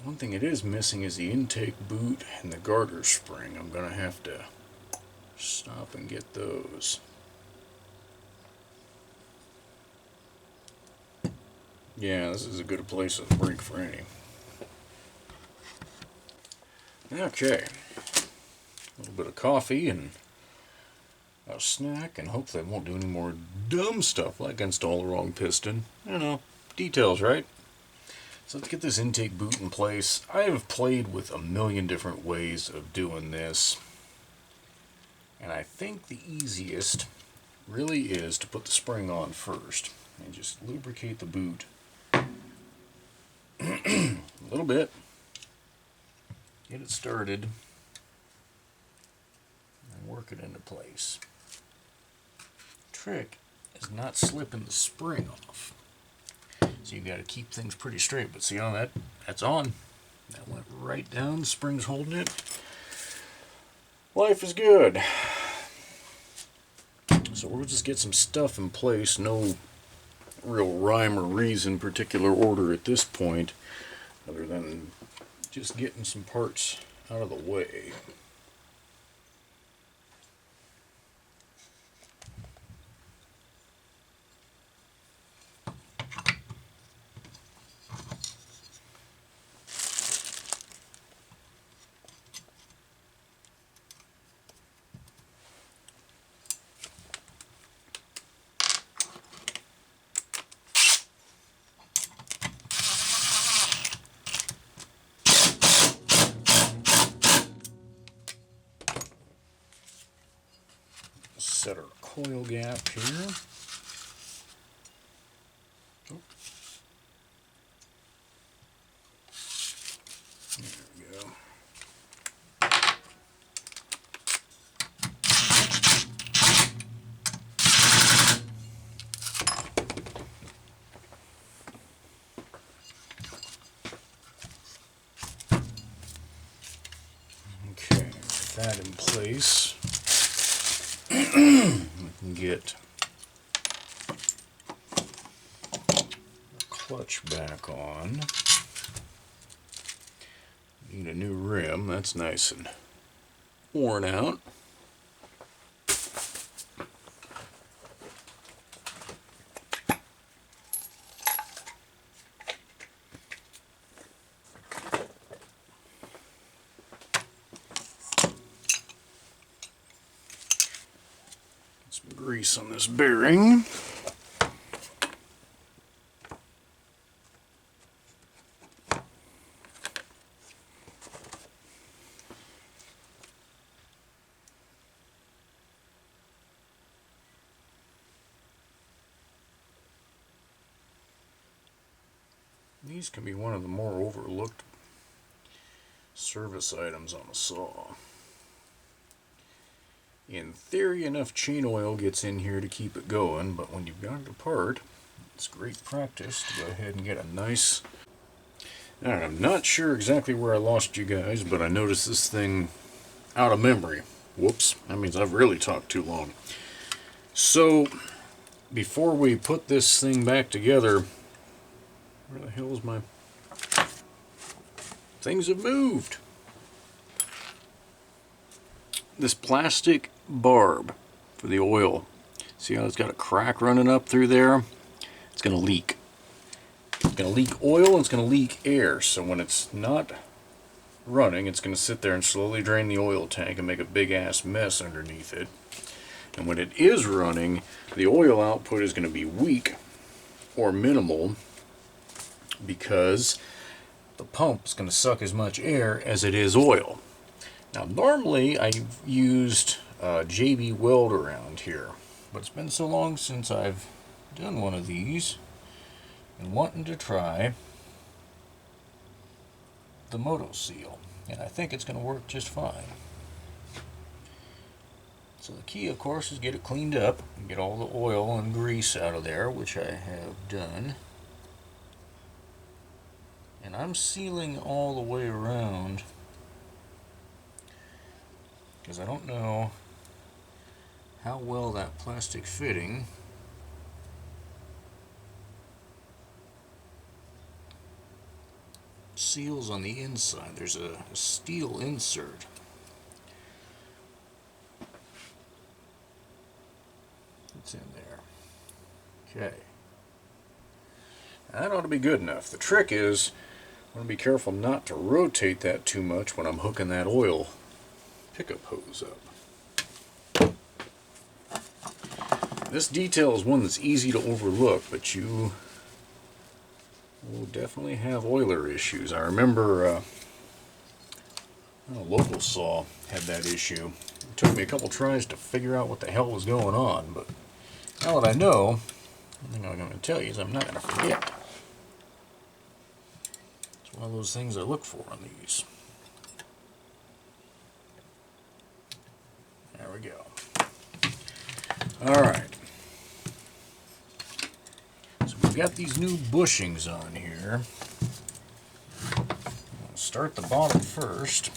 One thing it is missing is the intake boot and the garter spring. I'm going to have to stop and get those. Yeah, this is as good a place as a break for any. Okay. A little bit of coffee and a snack, and hopefully I won't do any more dumb stuff like install the wrong piston. You know, details, right? So let's get this intake boot in place. I have played with a million different ways of doing this, and I think the easiest really is to put the spring on first and just lubricate the boot a little bit, get it started, and work it into place. Trick is not slipping the spring off. So you got to keep things pretty straight. But see how that's on. That went right down. The spring's holding it. Life is good. So we'll just get some stuff in place. No real rhyme or reason, particular order at this point, other than just getting some parts out of the way. Set our coil gap here. Oh. There we go. Okay, with that in place, we can get the clutch back on. Need a new rim, that's nice and worn out. Some grease on this bearing. These can be one of the more overlooked service items on a saw. In theory, enough chain oil gets in here to keep it going, but when you've got it apart, it's great practice to go ahead and get a nice... Alright, I'm not sure exactly where I lost you guys, but I noticed this thing out of memory. Whoops, that means I've really talked too long. So, before we put this thing back together, where the hell is my... Things have moved. This plastic barb for the oil. See how it's got a crack running up through there? It's going to leak. It's going to leak oil and it's going to leak air. So when it's not running, it's going to sit there and slowly drain the oil tank and make a big ass mess underneath it. And when it is running, the oil output is going to be weak or minimal because the pump is going to suck as much air as it is oil. Now normally I've used JB Weld around here, but it's been so long since I've done one of these and wanting to try the Moto Seal, and I think it's going to work just fine. So the key, of course, is get it cleaned up and get all the oil and grease out of there, which I have done. And I'm sealing all the way around because I don't know how well that plastic fitting seals on the inside. There's a steel insert. It's in there. Okay. That ought to be good enough. The trick is, I want to be careful not to rotate that too much when I'm hooking that oil pickup hose up. This detail is one that's easy to overlook, but you will definitely have oiler issues. I remember a local saw had that issue. It took me a couple tries to figure out what the hell was going on, but now that I know, the thing I'm going to tell you is I'm not going to forget. It's one of those things I look for on these. There we go. Alright. So we've got these new bushings on here. I'll start the bottom first.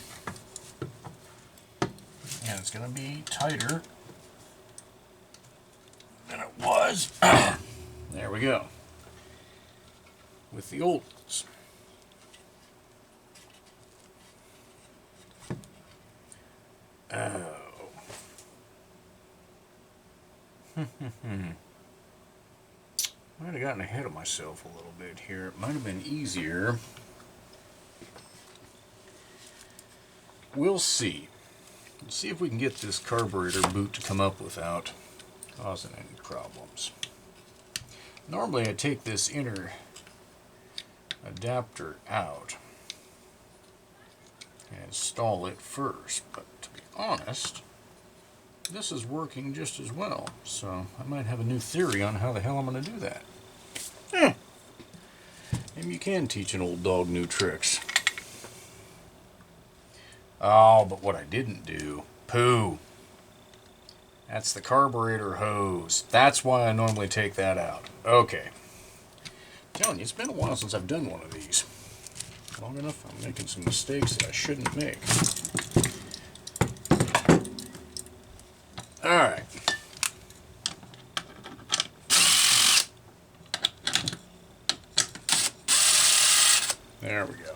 And it's going to be tighter than it was. There we go. With the old ones. Oh. Might have gotten ahead of myself a little bit here. It might have been easier. We'll see. Let's see if we can get this carburetor boot to come up without causing any problems. Normally I take this inner adapter out and install it first, but to be honest, this is working just as well, so I might have a new theory on how the hell I'm going to do that. Maybe you can teach an old dog new tricks. Oh, but what I didn't do, poo. That's the carburetor hose. That's why I normally take that out. Okay. I'm telling you, it's been a while since I've done one of these. Long enough, I'm making some mistakes that I shouldn't make. Alright. There we go.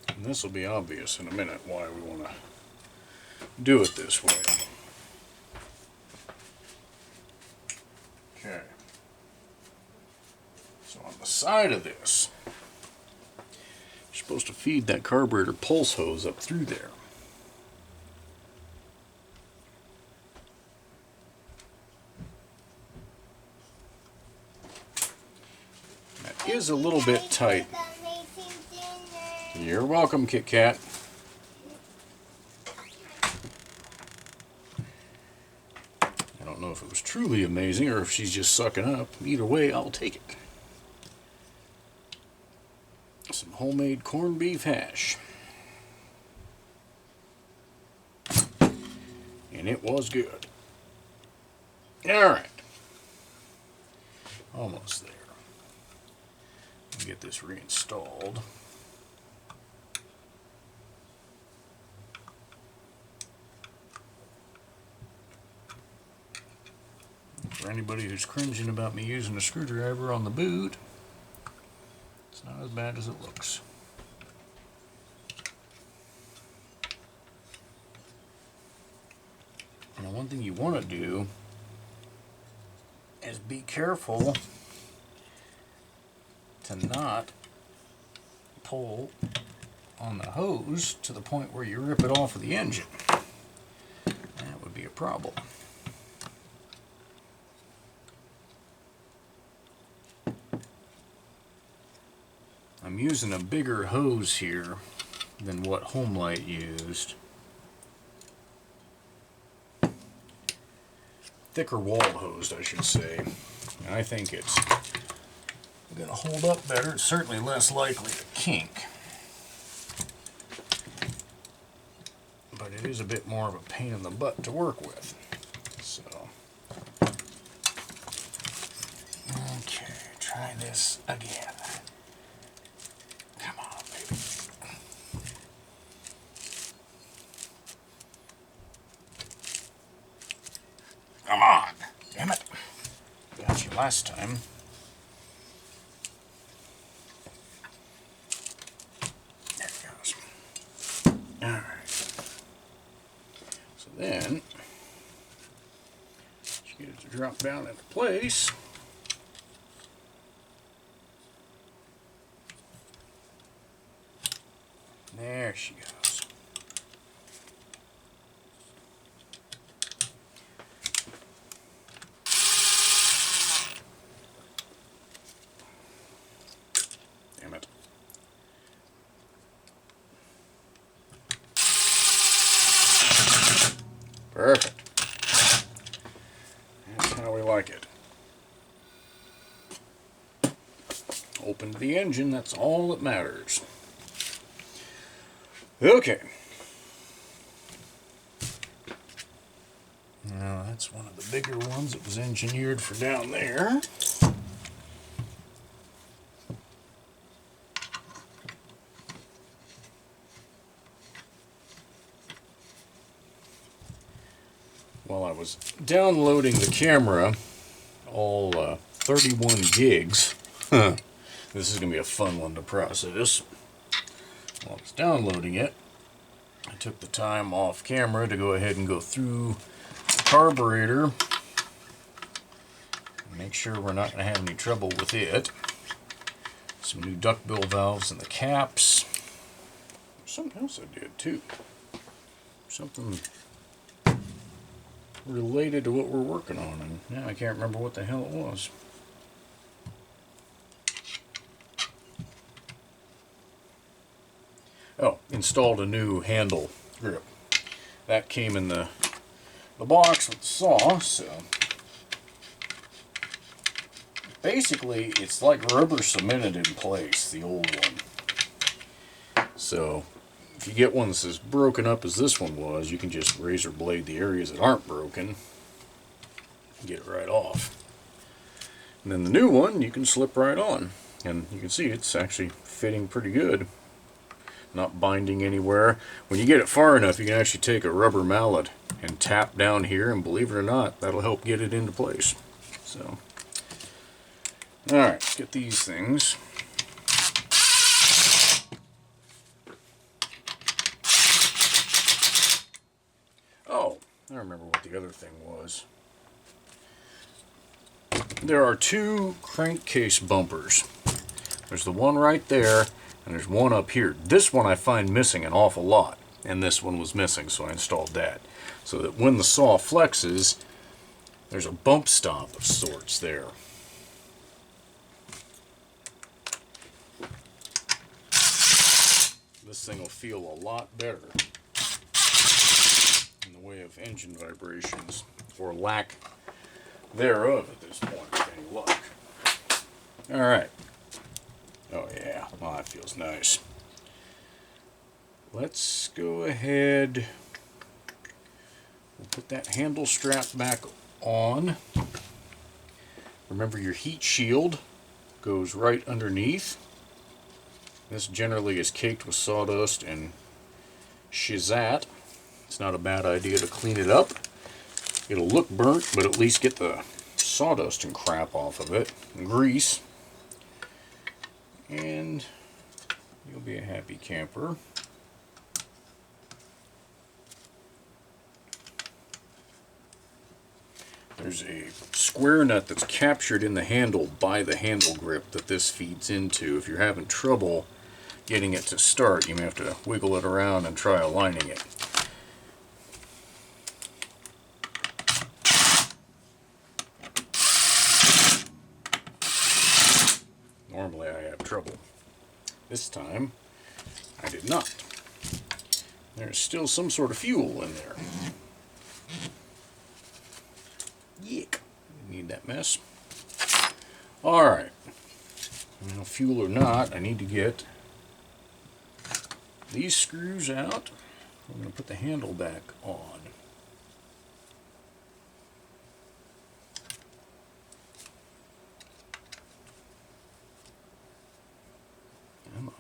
And this will be obvious in a minute why we want to do it this way. Okay. So on the side of this, you're supposed to feed that carburetor pulse hose up through there. That is a little bit tight. You're welcome, Kit Kat. I don't know if it was truly amazing or if she's just sucking up. Either way, I'll take it. Some homemade corned beef hash. And it was good. Alright. Almost there. Get this reinstalled. For anybody who's cringing about me using a screwdriver on the boot, it's not as bad as it looks. Now, one thing you want to do is be careful to not pull on the hose to the point where you rip it off of the engine. That would be a problem. I'm using a bigger hose here than what Homelite used. Thicker wall hose, I should say. And I think it's going to hold up better. It's certainly less likely to kink. But it is a bit more of a pain in the butt to work with. So, okay, try this again. Come on, baby. Come on! Damn it. Got you last time. There it goes. Alright. So then, just get it to drop down into place. There she goes. Damn it. Perfect. That's how we like it. Open the engine, that's all that matters. Okay. Now that's one of the bigger ones that was engineered for down there. While I was downloading the camera, all 31 gigs, this is going to be a fun one to process. While I was downloading it, I took the time off camera to go ahead and go through the carburetor and make sure we're not going to have any trouble with it. Some new duckbill valves in the caps. There's something else I did too. Something related to what we're working on, and now I can't remember what the hell it was. Oh, installed a new handle grip. That came in the box with the saw, so basically it's like rubber cemented in place, the old one. So if you get one that's as broken up as this one was, you can just razor blade the areas that aren't broken and get it right off. And then the new one you can slip right on, and you can see it's actually fitting pretty good. Not binding anywhere. When you get it far enough, you can actually take a rubber mallet and tap down here, and believe it or not, that'll help get it into place. So, alright, let's get these things. Oh, I remember what the other thing was. There are two crankcase bumpers. There's the one right there, and there's one up here. This one I find missing an awful lot, and this one was missing, so I installed that. So that when the saw flexes, there's a bump stop of sorts there. This thing will feel a lot better in the way of engine vibrations, or lack thereof at this point, with any luck. Alright. Oh yeah, well, that feels nice. Let's go ahead. We'll put that handle strap back on. Remember, your heat shield goes right underneath. This generally is caked with sawdust and shizat. It's not a bad idea to clean it up. It'll look burnt, but at least get the sawdust and crap off of it, and grease. And you'll be a happy camper. There's a square nut that's captured in the handle by the handle grip that this feeds into. If you're having trouble getting it to start, you may have to wiggle it around and try aligning it. Normally I have trouble. This time I did not. There's still some sort of fuel in there. Yuck. Need that mess. Alright. Now, fuel or not, I need to get these screws out. I'm going to put the handle back on. Come on.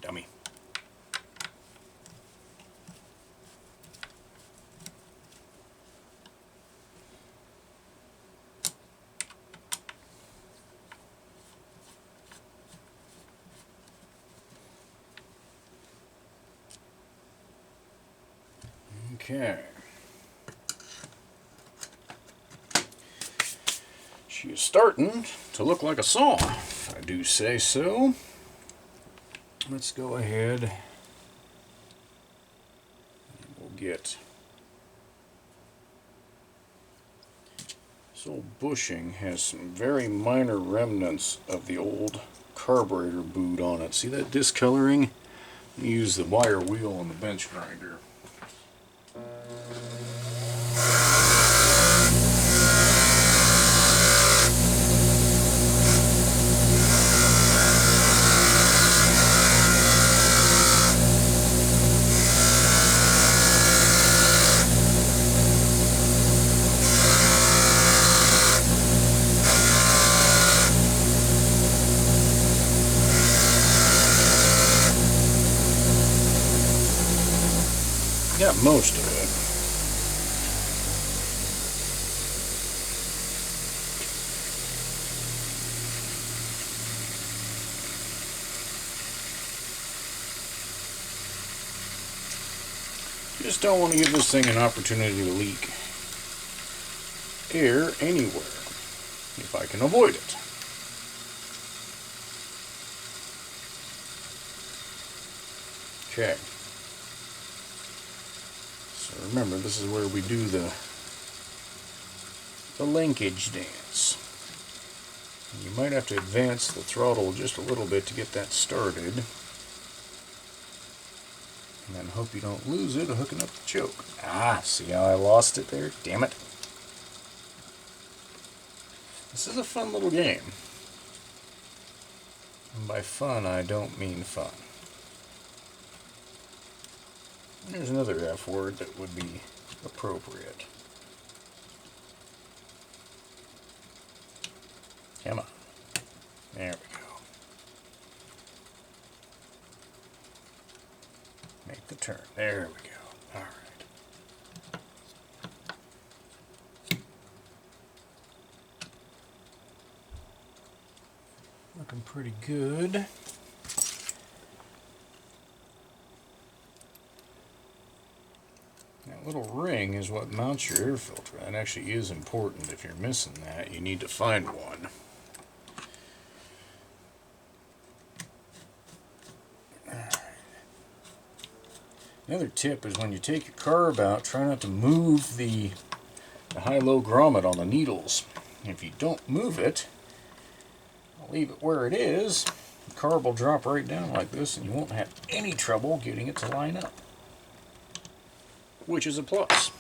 Dummy. Okay. She is starting to look like a saw, if I do say so. Let's go ahead and we'll get this old bushing has some very minor remnants of the old carburetor boot on it. See that discoloring? Use the wire wheel on the bench grinder. Got most of it. Just don't want to give this thing an opportunity to leak air anywhere if I can avoid it. Okay. So remember, this is where we do the linkage dance. You might have to advance the throttle just a little bit to get that started. And then hope you don't lose it hooking up the choke. Ah, see how I lost it there? Damn it. This is a fun little game. And by fun, I don't mean fun. There's another F word that would be appropriate. Come on. There we go. Make the turn. There we go. All right. Looking pretty good. That little ring is what mounts your air filter. That actually is important. If you're missing that, you need to find one. Another tip is when you take your carb out, try not to move the high-low grommet on the needles. If you don't move it, leave it where it is, the carb will drop right down like this and you won't have any trouble getting it to line up. Which is a plus.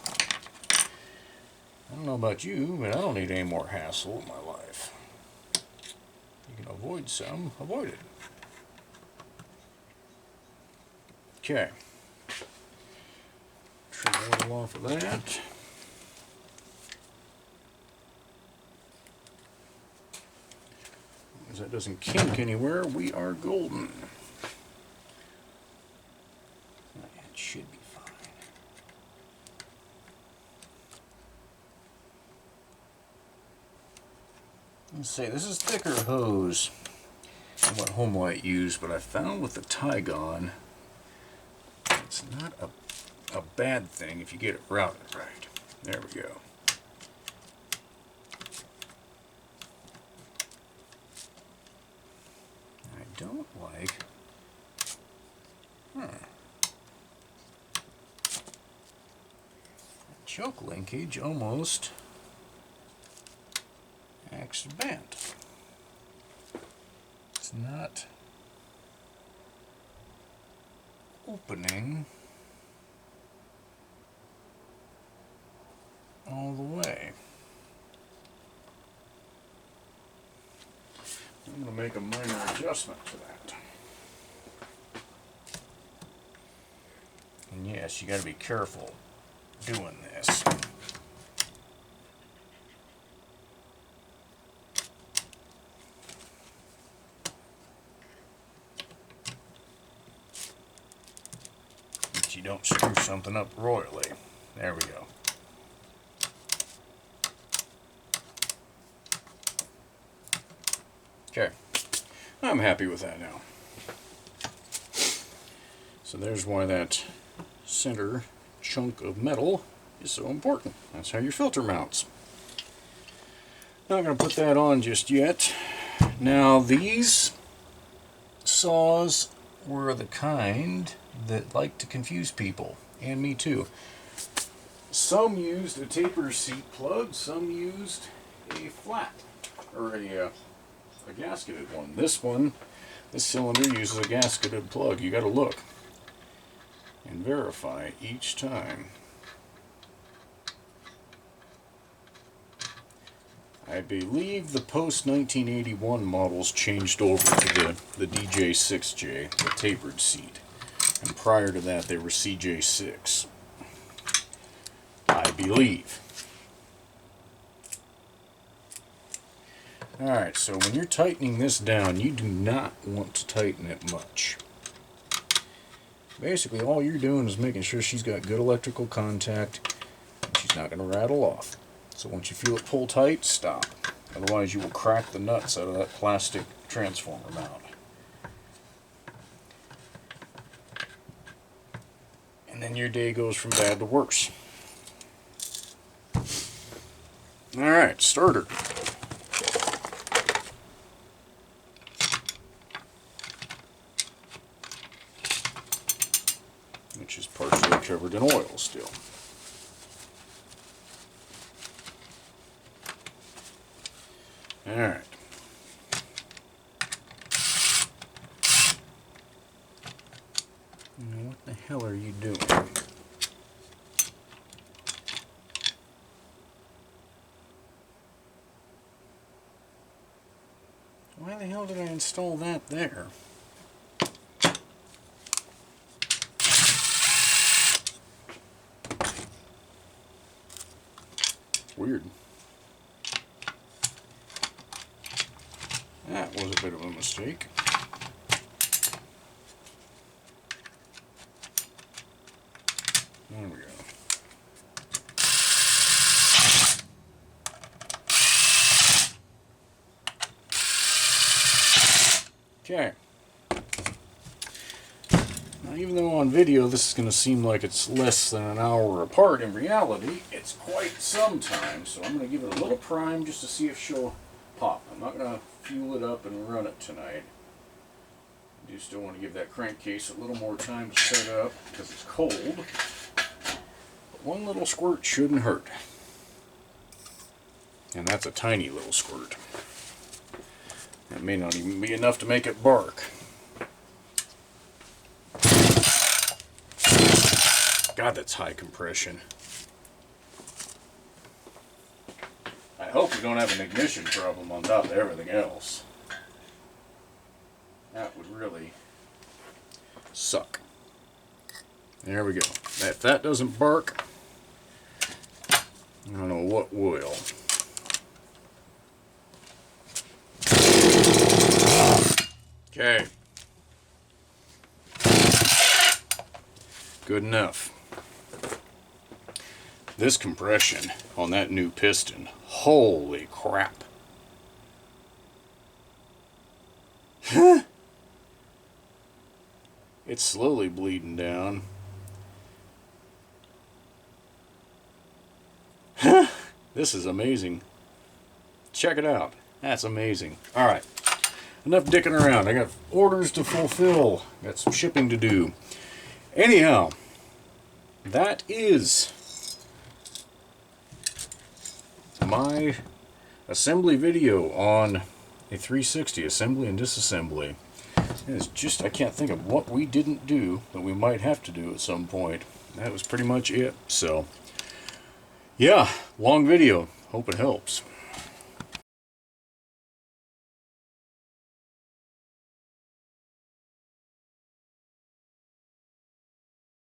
I don't know about you, but I don't need any more hassle in my life. You can avoid some, avoid it. Okay. Trim a little off of that. As that doesn't kink anywhere, we are golden. It should be fine. Let's see, this is thicker hose than what Homelite used, but I found with the Tygon, it's not a bad thing if you get it routed right. There we go. I don't like... choke linkage almost acts bent. It's not opening all the way. I'm going to make a minor adjustment to that. And yes, you got to be careful doing this. But you don't screw something up royally. There we go. Okay, I'm happy with that now. So there's why that center chunk of metal is so important. That's how your filter mounts. Not going to put that on just yet. Now these saws were the kind that like to confuse people, and me too. Some used a taper seat plug, some used a flat, or a gasketed one. This cylinder uses a gasketed plug. You got to look and verify each time. I believe the post-1981 models changed over to the DJ6J, the tapered seat. And prior to that, they were CJ6. I believe. Alright, so when you're tightening this down, you do not want to tighten it much. Basically, all you're doing is making sure she's got good electrical contact and she's not going to rattle off. So once you feel it pull tight, stop. Otherwise, you will crack the nuts out of that plastic transformer mount. And then your day goes from bad to worse. Alright, starter. Which is partially covered in oil still. Alright. Now what the hell are you doing? Why the hell did I install that there? Weird. That was a bit of a mistake. There we go. Okay. Now, even though on video this is going to seem like it's less than an hour apart, in reality it's quite some time. So I'm going to give it a little prime just to see if she'll pop. I'm not going to fuel it up and run it tonight. I do still want to give that crankcase a little more time to set up because it's cold. But one little squirt shouldn't hurt. And that's a tiny little squirt. That may not even be enough to make it bark. God, that's high compression. I hope we don't have an ignition problem on top of everything else. That would really suck. There we go. If that doesn't bark, I don't know what will. Okay. Good enough. This compression on that new piston, holy crap. It's slowly bleeding down. This is amazing. Check it out. That's amazing. Alright. Enough dicking around. I got orders to fulfill. Got some shipping to do. Anyhow, that is my assembly video on a 360 assembly and disassembly. It's just, I can't think of what we didn't do that we might have to do at some point. That was pretty much it. So, yeah, long video. Hope it helps.